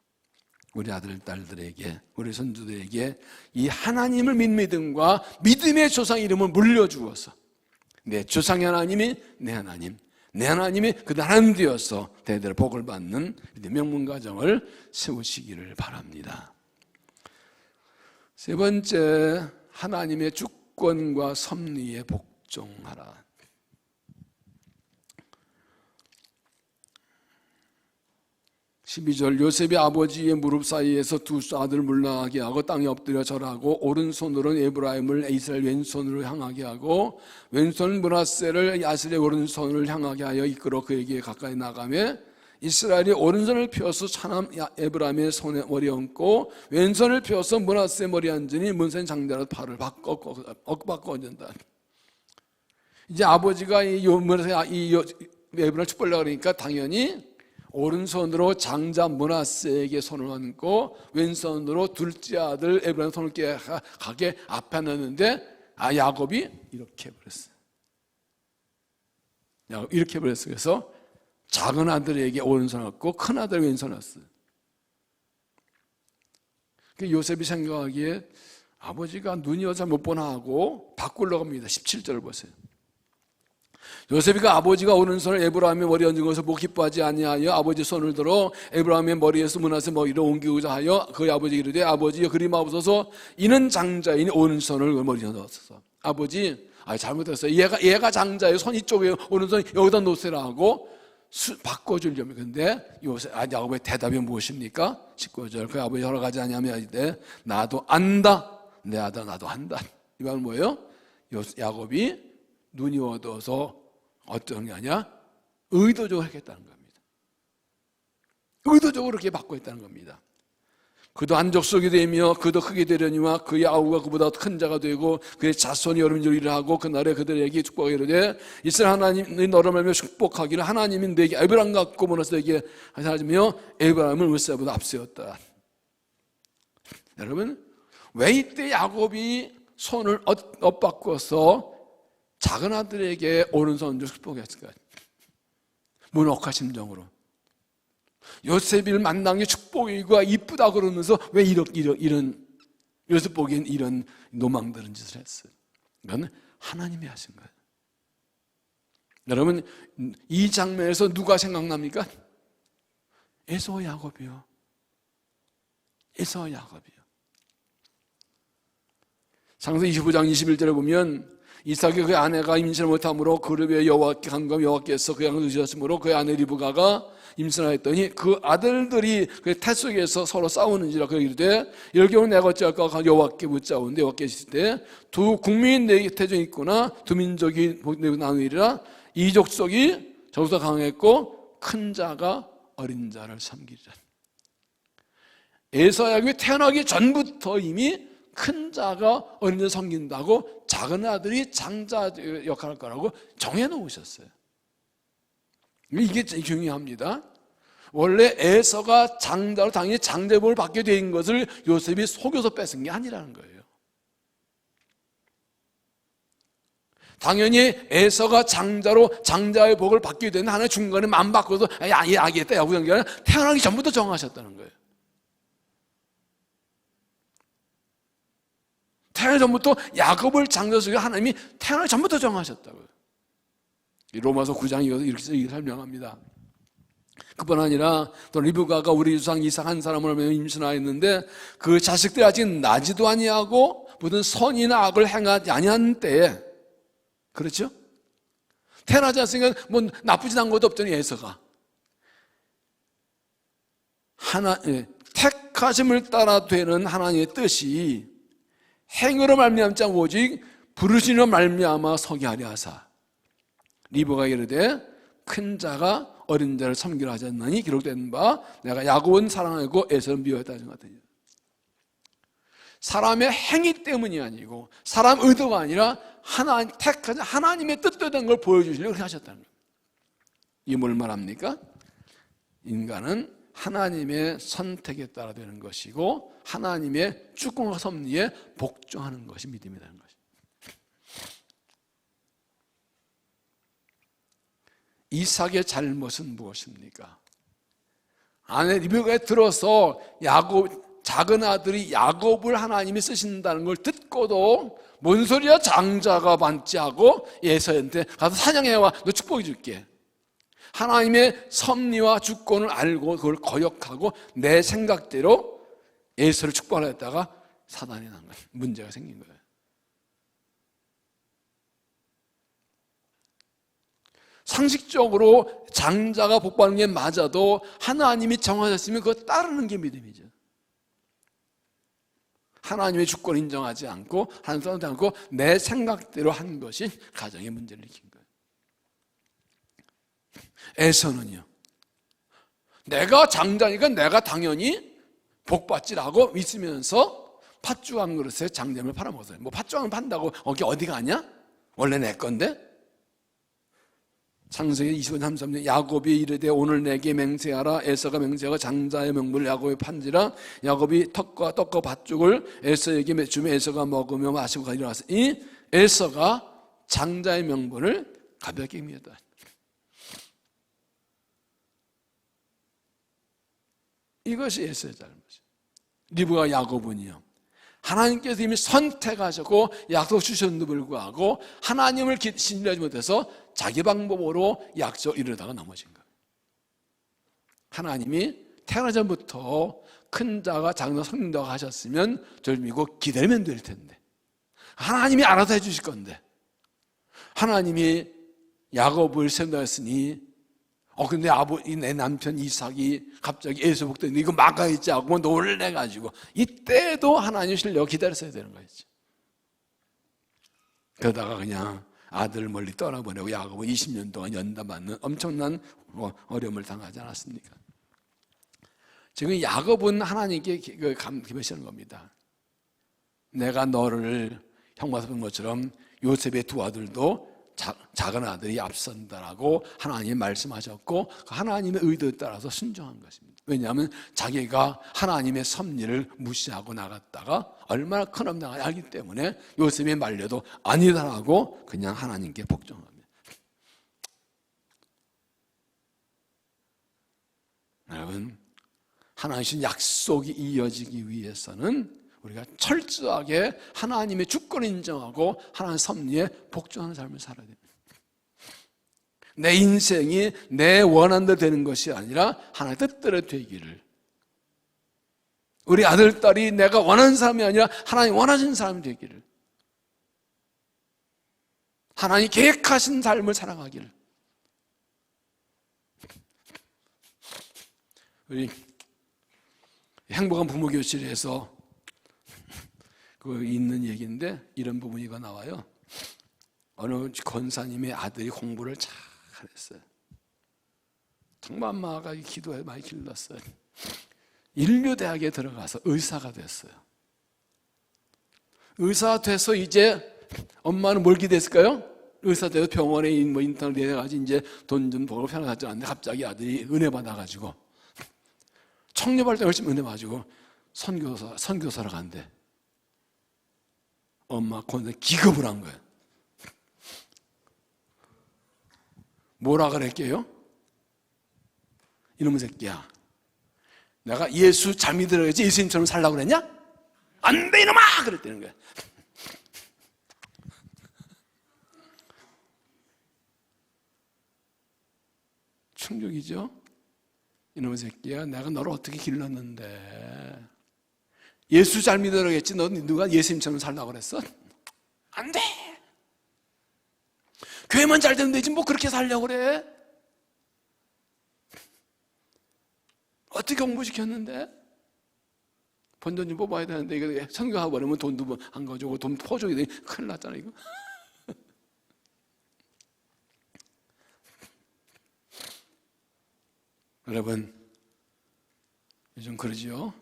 우리 아들, 딸들에게, 우리 손주들에게 이 하나님을 믿음과 믿음의 조상 이름을 물려주어서 내 조상의 하나님이 내 하나님, 내 하나님이 그 하나님 되어서 대대로 복을 받는 명문가정을 세우시기를 바랍니다. 세 번째, 하나님의 주권과 섭리에 복종하라. 12절, 요셉이 아버지의 무릎 사이에서 두 아들을 물러나게 하고 땅에 엎드려 절하고, 오른손으로는 에브라임을 이스라엘 왼손으로 향하게 하고, 왼손 므낫세를 야슬의 오른손을 향하게 하여 이끌어 그에게 가까이 나가며, 이스라엘이 오른손을 펴서 차남 에브라임의 손에 머리 얹고 왼손을 펴서 므낫세 머리 앉으니 문센 장자로 팔을 바꿔 얹는다. 이제 아버지가 이 에브라임을 축복하려고 그러니까 당연히 오른손으로 장자 므낫세에게 손을 얹고 왼손으로 둘째 아들 에브라임 손을 가게 앞에 넣는데, 야곱이 이렇게 해버렸어요. 야곱이 이렇게 해버렸어요. 그래서 작은 아들에게 오른손을 얹고 큰 아들 왼손을 얹었어요. 요셉이 생각하기에 아버지가 눈이 여자 못 보나 하고 바꾸려고 합니다. 17절을 보세요. 요셉이 아버지가 오른손을 에브라임의 머리에 얹은 것을 보고 기뻐하지 아니하여 아버지 손을 들어 에브라임의 머리에서 므낫세 머리로 옮기고자 하여 그의 아버지에게 이르되, 아버지여 그리마옵소서, 이는 장자이니 오른손을 머리에 넣었소서. 아버지, 잘못했어요. 얘가 장자예요. 손 이쪽에, 오른손 여기다 놓으세라 하고 바꿔주려면. 근데 야곱의 대답이 무엇입니까? 19절, 그 아버지 허락하지 아니하며 이르되 나도 안다, 내 아들 나도 안다. 이 말은 뭐예요? 야곱이 눈이 어두워서 어떤 게 아니야? 의도적으로 했겠다는 겁니다. 의도적으로 그렇게 바꿔했다는 겁니다. 그도 한족속이 되며 그도 크게 되려니와 그의 아우가 그보다 큰 자가 되고 그의 자손이 여러분들 일을 하고 그날에 그들에게 축복하기로 이르되 이스라엘 하나님이 너를 말며 축복하기를 하나님이 내게 에브라임 같고 모노스 내게 하시며 에브라임을 을세보다 앞세웠다. 여러분, 왜 이때 야곱이 손을 엇바꿔서 작은 아들에게 오른손을 축복했을까요? 문혹한 심정으로. 요셉을 만난 게 축복이고 이쁘다 그러면서 왜 이런 요셉 보기엔 이런 노망들은 짓을 했어요? 이건 하나님이 하신 거예요. 여러분, 이 장면에서 누가 생각납니까? 에서와 야곱이요. 에서와 야곱이요. 창세기 25장 21절에 보면 이삭이 그의 아내가 임신을 못함으로 그를 위해 여호와께 간구하며 여호와께서 그의 양을 주셨으므로 그의 아내 리브가가 임신하였더니 그 아들들이 그 태 속에서 서로 싸우는지라 그러기로 돼 이럴 경우 내가 어찌할까 여호와께 묻자오는데 여호와께 이르시되 두 국민이 내 곁에 좀 있구나 두 민족이 나누리라 이 족속이 저보다 강했고 큰 자가 어린 자를 섬기리라. 에서 야곱이 태어나기 전부터 이미 큰 자가 어린 자를 섬긴다고 작은 아들이 장자 역할을 할 거라고 정해놓으셨어요. 이게 중요합니다. 원래 에서가 장자로 당연히 장자복을 받게 된 것을 요셉이 속여서 뺏은 게 아니라는 거예요. 당연히 에서가 장자로 장자의 복을 받게 되는 하나의 중간에 맘 바꿔서 알겠다 야구 연결은 태어나기 전부터 정하셨다는 거예요. 태어나기 전부터 야곱을 장자 속에 하나님이 태어나기 전부터 정하셨다고요. 로마서 9장이 이렇게 설명합니다. 그뿐 아니라 또 리브가가 우리 조상 이삭 한 사람을 임신하였는데 그 자식들이 아직 나지도 아니하고 무슨 선이나 악을 행하지 아니한 때에, 그렇죠? 태어나지 않으니까 뭐 나쁘진 않은 것도 없더니 에서가 택하심을 따라 되는 하나님의 뜻이 행으로 말미암지 않고 오직 부르심으로 말미암아 서게 하려 하사 리브가 이르되 큰 자가 어린 자를 섬기려 하지 않나니 기록된 바 내가 야곱은 사랑하고 에서는 미워했다 하신 것 같아요. 사람의 행위 때문이 아니고 사람 의도가 아니라 택하신 하나님의 뜻대로 된 걸 보여주시려고 그렇게 하셨다는 거예요. 이게 뭘 말합니까? 인간은 하나님의 선택에 따라 되는 것이고 하나님의 주권과 섭리에 복종하는 것이 믿음이라는 것입니다. 이삭의 잘못은 무엇입니까? 아내 리브가에 들어서 작은 아들이 야곱을 하나님이 쓰신다는 걸 듣고도 뭔 소리야 장자가 반지하고 에서한테 가서 사냥해와 너 축복해 줄게. 하나님의 섭리와 주권을 알고 그걸 거역하고 내 생각대로 에서를 축복하려 했다가 사단이 난 거예요. 문제가 생긴 거예요. 상식적으로 장자가 복받는 게 맞아도 하나님이 정하셨으면 그거 따르는 게 믿음이죠. 하나님의 주권을 인정하지 않고 하나님 따르지 않고 내 생각대로 한 것이 가정의 문제를 일으킨 거예요. 에서는요, 내가 장자니까 내가 당연히 복받지라고 믿으면서 팥죽 한 그릇에 장작을 팔아먹었어요. 뭐 팥죽 한 판다고 어디 가냐? 원래 내 건데? 창세기 25장 33절 야곱이 이르되 오늘 내게 맹세하라. 에서가 맹세하고 장자의 명분을 야곱에 판지라. 야곱이 떡과 팥죽을 에서에게 주며 에서가 먹으며 마시고 가지러 왔으니 에서가 장자의 명분을 가볍게 여겼다. 이것이 에서의 잘못이에요. 리브가 야곱은요, 하나님께서 이미 선택하셨고 약속 주셨는데도 불구하고 하나님을 신뢰하지 못해서 자기 방법으로 약속 이루다가 넘어진 거예요. 하나님이 태어나기 전부터 큰 자가 장자 섬긴다고 하셨으면 저를 믿고 기다리면 될 텐데, 하나님이 알아서 해주실 건데 하나님이 야곱을 선택했으니 근데 내 남편 이삭이 갑자기 에서 복되는데 이거 막아야지 하고 놀래가지고 이때도 하나님 실력 기다렸어야 되는 거였죠. 그러다가 그냥 아들을 멀리 떠나보내고 야곱은 20년 동안 연단받는 엄청난 어려움을 당하지 않았습니까? 지금 야곱은 하나님께 기도하시는 겁니다. 내가 너를 형과 본 것처럼 요셉의 두 아들도 작은 아들이 앞선다라고 하나님이 말씀하셨고 하나님의 의도에 따라서 순종한 것입니다. 왜냐하면 자기가 하나님의 섭리를 무시하고 나갔다가 얼마나 큰 엄당을 알기 때문에 요셉이 말려도 아니다라고 그냥 하나님께 복종합니다. 여러분, 하나님의 약속이 이어지기 위해서는 우리가 철저하게 하나님의 주권을 인정하고 하나님의 섭리에 복종하는 삶을 살아야 됩니다. 내 인생이 내 원한대로 되는 것이 아니라 하나님의 뜻대로 되기를, 우리 아들, 딸이 내가 원하는 사람이 아니라 하나님 원하시는 사람이 되기를, 하나님 계획하신 삶을 살아가기를. 우리 행복한 부모교실에서 그 있는 얘기인데 이런 부분이 나와요. 어느 권사님의 아들이 공부를 잘했어요. 정말 엄마가 기도에 많이 길렀어요. 인류대학에 들어가서 의사가 됐어요. 의사가 돼서 이제 엄마는 뭘 기대했을까요? 의사 돼서 병원에 인턴을 내가지고 이제 돈 좀 벌고 편하지 않는데 갑자기 아들이 은혜 받아가지고 청년할 때 열심히 은혜 받아가지고 선교사로 간대. 엄마 권사 기겁을 한 거예요. 뭐라 그랬게요? 이놈의 새끼야, 내가 예수 잘 믿으라고 예수님처럼 살라고 그랬냐? 안 돼 이놈아! 그랬다는 거야. 충격이죠? 이놈의 새끼야, 내가 너를 어떻게 길렀는데 예수 잘 믿으라고 했지 너 누가 예수님처럼 살라고 그랬어? 안 돼! 교회만 잘 되면 되지 뭐 그렇게 살려고 그래? 어떻게 공부시켰는데? 본전 좀 뽑아야 되는데 이거 성경하고 버리면 돈도 안 가져오고 돈 퍼줘야 돼. 큰일 났잖아 이거. 여러분, 요즘 그러지요?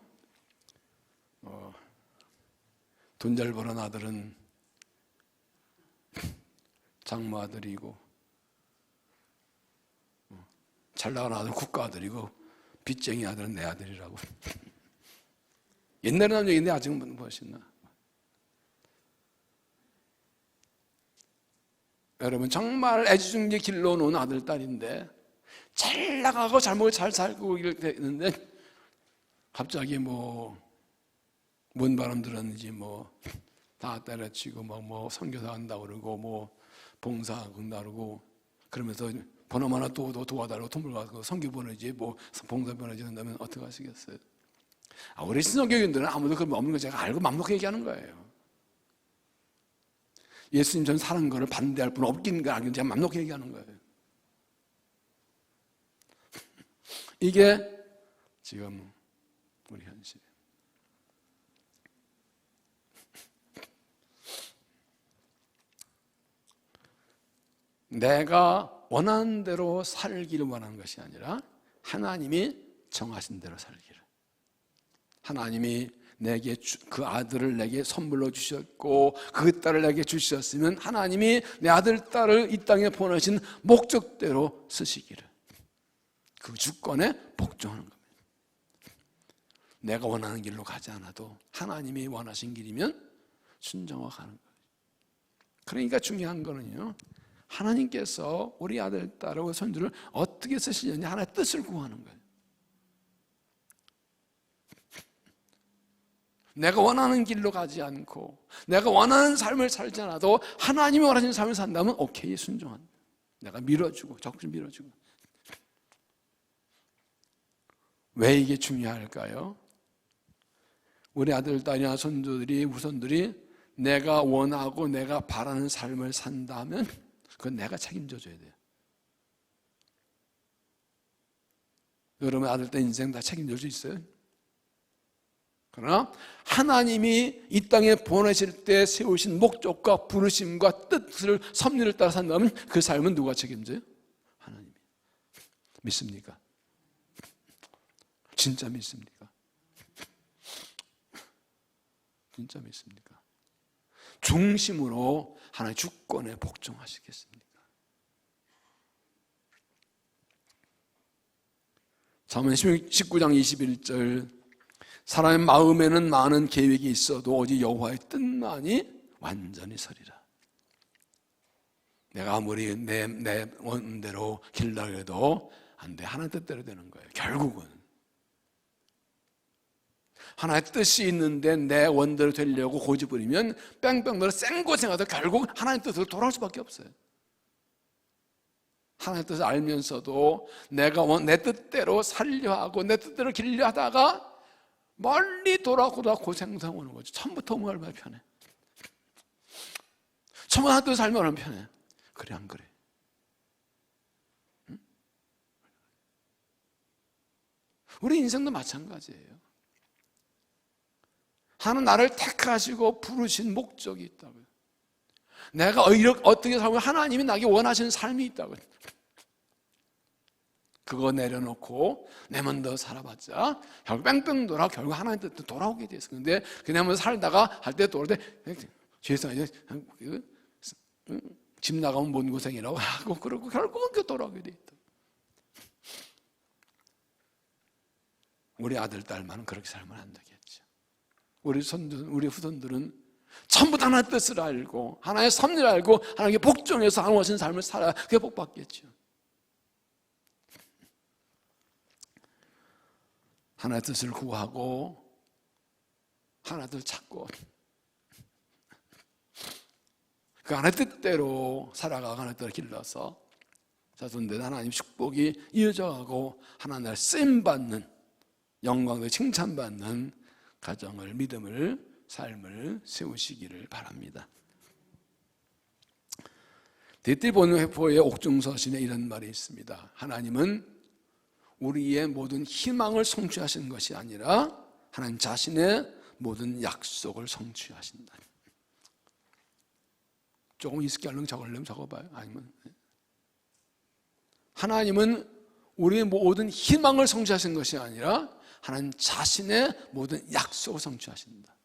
돈 잘 버는 아들은 장모 아들이고, 잘 나가는 아들은 국가 아들이고, 빚쟁이 아들은 내 아들이라고. 옛날에 나온 얘기인데 아직은 무엇이나. 여러분, 정말 애지중지 길러놓은 아들, 딸인데 잘 나가고 잘 먹고 잘 살고 이렇게 있는데 갑자기 뭔 바람 들었는지 다 때려치고 뭐 선교사 한다고 그러고 봉사 그러고 그러면서 번호만 하나 또 도와달라고 돈 벌고 선교 보내지 봉사 보내지 한다면 어떻게 하시겠어요? 우리 신성교인들은 아무도 그런 없는 거 제가 알고 맘 놓고 얘기하는 거예요. 예수님 전 사는 거를 반대할 분 없긴 거 알긴 제가 맘 놓고 얘기하는 거예요. 이게 지금 우리 현실이에요. 내가 원하는 대로 살기를 원하는 것이 아니라 하나님이 정하신 대로 살기를. 하나님이 내게 그 아들을 내게 선물로 주셨고 그 딸을 내게 주셨으면 하나님이 내 아들, 딸을 이 땅에 보내신 목적대로 쓰시기를, 그 주권에 복종하는 겁니다. 내가 원하는 길로 가지 않아도 하나님이 원하신 길이면 순종하고 가는 거예요. 그러니까 중요한 거는요, 하나님께서 우리 아들, 딸하고 손주를 어떻게 쓰시느냐 하나의 뜻을 구하는 거예요. 내가 원하는 길로 가지 않고 내가 원하는 삶을 살지 않아도 하나님이 원하시는 삶을 산다면 오케이, 순종한다. 내가 밀어주고 적극 밀어주고. 왜 이게 중요할까요? 우리 아들, 딸이나 손주들이, 후손들이 내가 원하고 내가 바라는 삶을 산다면 그건 내가 책임져 줘야 돼요. 여러분 아들, 딸 인생 다 책임질 수 있어요? 그러나 하나님이 이 땅에 보내실 때 세우신 목적과 부르심과 뜻을 섭리를 따라 산다면 그 삶은 누가 책임져요? 하나님이. 믿습니까? 진짜 믿습니까? 진짜 믿습니까? 중심으로 하나님의 주권에 복종하시겠습니까? 잠언 19장 21절 사람의 마음에는 많은 계획이 있어도 오직 여호와의 뜻만이 완전히 서리라. 내가 아무리 내 원대로 길려고 해도 안 돼. 하나님 뜻대로 되는 거예요. 결국은 하나의 뜻이 있는데 내 원대로 되려고 고집부리면 뺑뺑 돌아 생고생하다 결국 하나님 뜻으로 돌아올 수밖에 없어요. 하나님의 뜻을 알면서도 내가 내 뜻대로 살려 하고 내 뜻대로 길려 하다가 멀리 돌아오다 고생상 오는 거죠. 처음부터 오면 얼마나 편해. 처음부터 하나님 뜻을 살면 얼마나 편해. 그래 안 그래? 응? 우리 인생도 마찬가지예요. 하나님 나를 택하시고 부르신 목적이 있다고요. 내가 어떻게 살면 하나님이 나에게 원하시는 삶이 있다고요. 그거 내려놓고 내 먼저 살아봤자 결국 뺑뺑 돌아 결국 하나님 뜻도 돌아오게 됐어. 근데 그냥 한번 살다가 할 때 돌아올 때 죄송해요. 집 나가면 뭔 고생이라고 하고 그러고 결국은 그 돌아오게 돼 있다. 우리 아들 딸만은 그렇게 살면 안 되겠죠. 우리 후손들은 전부 다 하나의 뜻을 알고 하나의 섭리를 알고 하나님께 복종해서 하나님 하신 삶을 살아야 그게 복받겠죠. 하나의 뜻을 구하고 하나의 뜻을 찾고 그 하나의 뜻대로 살아가고 하나의 뜻을 길러서 자손들 하나님 축복이 이어져가고 하나님의 쓰임받는 영광을 칭찬받는 가정을 믿음을 삶을 세우시기를 바랍니다. 데티본회포의 옥중서신에 이런 말이 있습니다. 하나님은 우리의 모든 희망을 성취하시는 것이 아니라 하나님 자신의 모든 약속을 성취하신다. 조금 익숙히 하려면 적으려면 적어봐요. 아니면 하나님은 우리의 모든 희망을 성취하시는 것이 아니라 하나님 자신의 모든 약속을 성취하신다.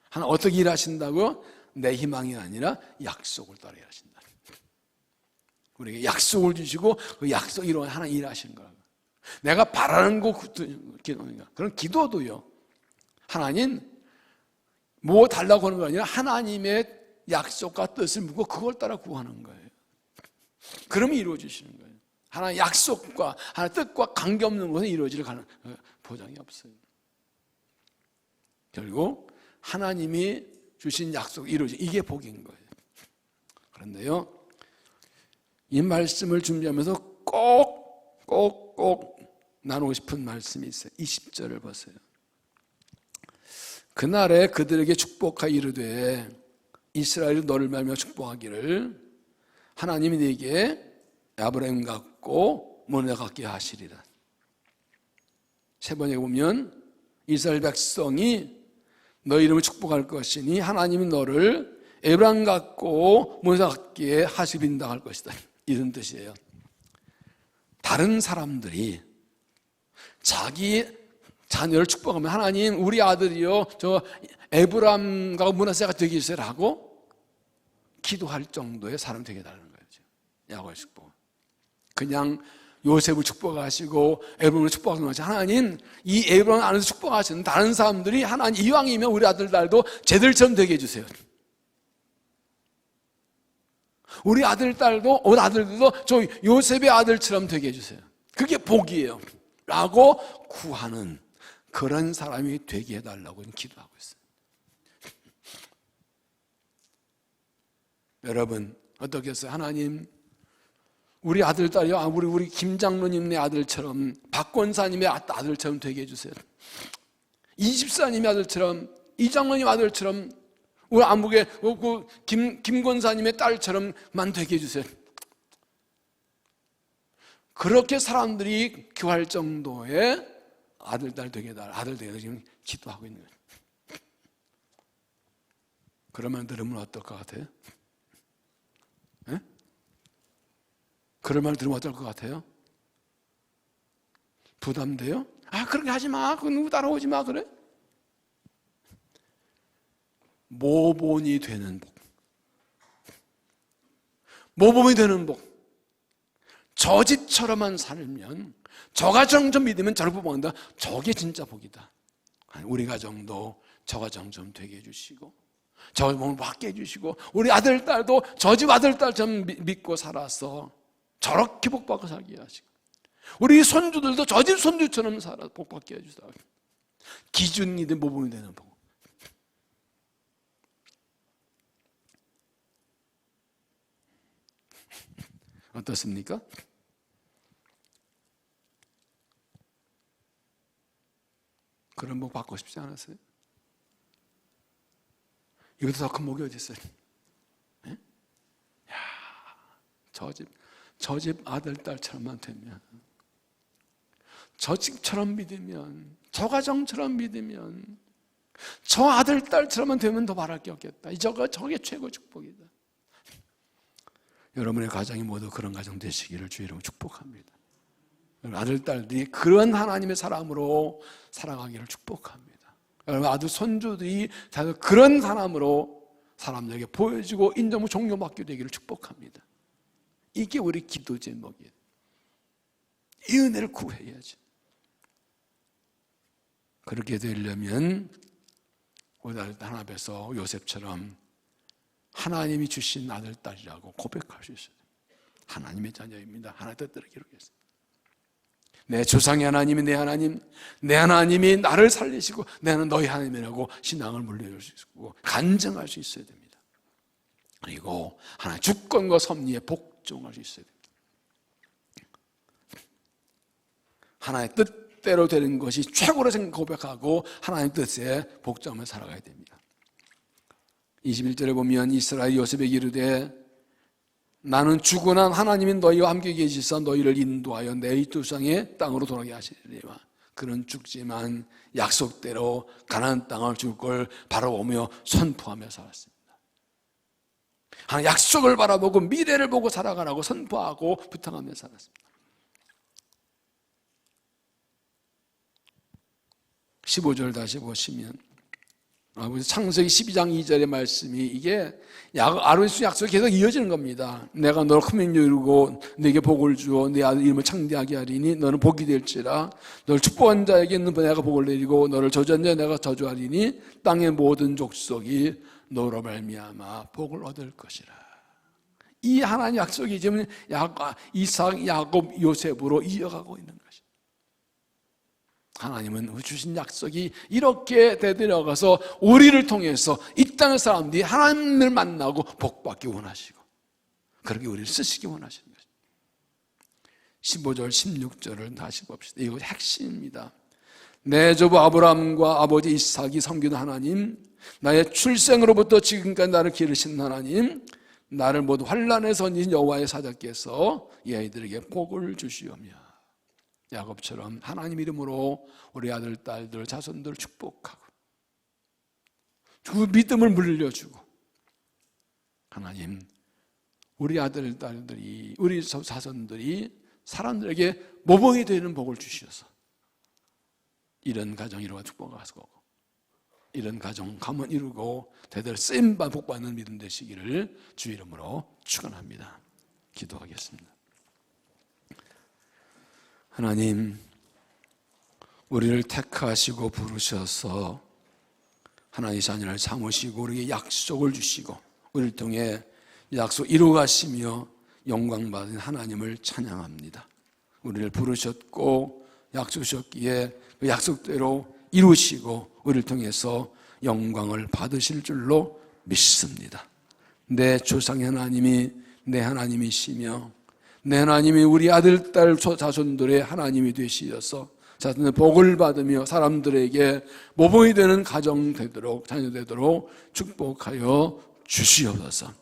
하나님 어떻게 일하신다고? 내 희망이 아니라 약속을 따라 일하신다. 우리에게 약속을 주시고 그 약속 이루어 하나님 일하시는 거라고. 내가 바라는 거 기도니까. 그런 기도도요. 하나님 뭐 달라고 하는 거 아니라 하나님의 약속과 뜻을 묻고 그걸 따라 구하는 거예요. 그러면 이루어지시는 거예요. 하나의 약속과 하나의 뜻과 관계없는 것은 이루어질 보장이 없어요. 결국 하나님이 주신 약속 이루어지 이게 복인 거예요. 그런데요, 이 말씀을 준비하면서 꼭 나누고 싶은 말씀이 있어요. 20절을 보세요. 그날에 그들에게 축복하여 이르되 이스라엘이 너를 말미암아 축복하기를 하나님이 네게 아브라함 같고 모세 같게 하시리라. 세 번에 보면 이스라엘 백성이 너 이름을 축복할 것이니 하나님이 너를 에브라임 같고 모세 같게 하시빈다 할 것이다. 이런 뜻이에요. 다른 사람들이 자기 자녀를 축복하면 하나님 우리 아들이요 저 에브라임과 므낫세가 되게 해주세요라고 기도할 정도의 사람 되게 달라는 거예요. 야곱의 축복. 그냥 요셉을 축복하시고 에브라임을 축복하는 것이 하나님 이 에브라임 안에서 축복하시는 다른 사람들이 하나님 이왕이면 우리 아들 딸도 쟤들처럼 되게 해주세요. 우리 아들 딸도 우리 아들들도 저 요셉의 아들처럼 되게 해주세요. 그게 복이에요. 라고 구하는 그런 사람이 되게 해달라고 기도하고 있어요. 여러분 어떻겠어요? 하나님 우리 아들 딸이요 우리 김 장로님의 아들처럼 박 권사님의 아들처럼 되게 해주세요. 이 집사님의 아들처럼 이 장로님 아들처럼 우리 안목의 김 권사님의 딸처럼만 되게 해주세요. 그렇게 사람들이 구할 정도의 아들, 딸 되게 해달라. 아들 되게 해달라. 지금 기도하고 있는 거예요. 그러면 들으면 어떨 것 같아요? 예? 그런 말 들으면 어떨 것 같아요? 부담돼요? 그렇게 하지 마. 그거 누구 따라오지 마. 그래? 모본이 되는 복. 모범이 되는 복. 저 집처럼만 살면, 저 가정 좀 믿으면 저를 뽑아간다. 저게 진짜 복이다. 우리 가정도 저 가정 좀 되게 해주시고, 저 몸을 받게 해주시고, 우리 아들, 딸도 저 집 아들, 딸 좀 믿고 살아서 저렇게 복받고 살게 하시고, 우리 손주들도 저 집 손주처럼 살아 복받게 해주시다. 기준이 된 모범이 되는 복. 어떻습니까? 그런 복 받고 싶지 않았어요? 이것도 더 큰 복이 어디 있어요? 네? 야, 저 집 아들, 딸처럼만 되면, 저 집처럼 믿으면, 저 가정처럼 믿으면, 저 아들, 딸처럼만 되면 더 바랄 게 없겠다. 저게 최고 축복이다. 여러분의 가정이 모두 그런 가정 되시기를 주의 이름으로 축복합니다. 아들, 딸들이 그런 하나님의 사람으로 살아가기를 축복합니다. 여러분 아들, 손주들이 그런 사람으로 사람들에게 보여지고 인정받고 존경받게 되기를 축복합니다. 이게 우리 기도 제목이에요. 이 은혜를 구해야지. 그렇게 되려면 우리 아들 하나 앞에서 요셉처럼 하나님이 주신 아들, 딸이라고 고백할 수 있어요. 하나님의 자녀입니다. 하나님 뜻대로 기록했어요. 내 조상의 하나님이 내 하나님, 내 하나님이 나를 살리시고 나는 너희 하나님이라고 신앙을 물려줄 수 있고 간증할 수 있어야 됩니다. 그리고 하나님의 주권과 섭리에 복종할 수 있어야 됩니다. 하나님의 뜻대로 되는 것이 최고로 생각 고백하고 하나님의 뜻에 복종하며 살아가야 됩니다. 21절에 보면 이스라엘 요셉에게 이르되 나는 주군한 하나님이 너희와 함께 계시사 너희를 인도하여 내 조상의 땅으로 돌아가게 하시리라. 그는 죽지만 약속대로 가나안 땅을 줄 걸 바라보며 선포하며 살았습니다. 하나님 약속을 바라보고 미래를 보고 살아가라고 선포하고 부탁하며 살았습니다. 15절 다시 보시면 창세기 12장 2절의 말씀이 이게 아론의 약속이 계속 이어지는 겁니다. 내가 너를 큰 민족으로 이루고 내게 복을 주어 내 아들 이름을 창대하게 하리니 너는 복이 될지라. 너를 축복한 자에게는 내가 복을 내리고 너를 저주한 자에 내가 저주하리니 땅의 모든 족속이 너로 말미암아 복을 얻을 것이라. 이 하나님 약속이 지금 이삭, 야곱, 요셉으로 이어가고 있는 것입니다. 하나님은 주신 약속이 이렇게 되들어가서 우리를 통해서 이 땅의 사람들이 하나님을 만나고 복받기 원하시고 그렇게 우리를 쓰시기 원하시는 것입니다. 15절 16절을 다시 봅시다. 이거 핵심입니다. 내 조부 아브라함과 아버지 이삭이 섬기는 하나님, 나의 출생으로부터 지금까지 나를 기르신 하나님, 나를 모두 환난에서 건지신 여호와의 사자께서 이 아이들에게 복을 주시오며 야곱처럼 하나님 이름으로 우리 아들, 딸들, 자손들을 축복하고 그 믿음을 물려주고 하나님 우리 아들, 딸들이 우리 자손들이 사람들에게 모범이 되는 복을 주셔서 이런 가정 이루어 축복하시고 이런 가정 가문 이루고 대대로 쓰임받 복받는 믿음 되시기를 주 이름으로 축원합니다. 기도하겠습니다. 하나님, 우리를 택하시고 부르셔서 하나님의 자녀를 삼으시고 우리에게 약속을 주시고 우리를 통해 약속 이루가시며 영광받은 하나님을 찬양합니다. 우리를 부르셨고 약속 주셨기에 그 약속대로 이루시고 우리를 통해서 영광을 받으실 줄로 믿습니다. 내 조상의 하나님이 내 하나님이시며 내 하나님이 우리 아들, 딸, 자손들의 하나님이 되시어서 자손의 복을 받으며 사람들에게 모범이 되는 가정 되도록 자녀 되도록 축복하여 주시옵소서.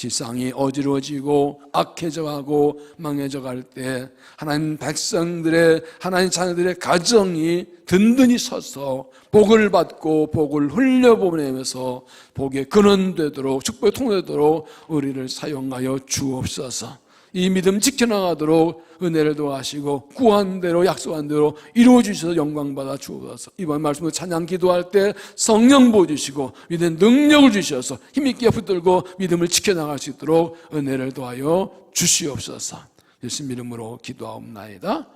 지상이 어지러워지고 악해져가고 망해져갈 때 하나님 백성들의, 하나님 자녀들의 가정이 든든히 서서 복을 받고 복을 흘려보내면서 복의 근원되도록, 축복의 통로되도록 우리를 사용하여 주옵소서. 이 믿음 지켜나가도록 은혜를 도와주시고 구한 대로, 약속한 대로 이루어주셔서 영광받아 주옵소서. 이번 말씀을 찬양 기도할 때 성령 부어주시고 믿음의 능력을 주셔서 힘있게 붙들고 믿음을 지켜나갈 수 있도록 은혜를 도하여 주시옵소서. 예수님 이름으로 기도하옵나이다.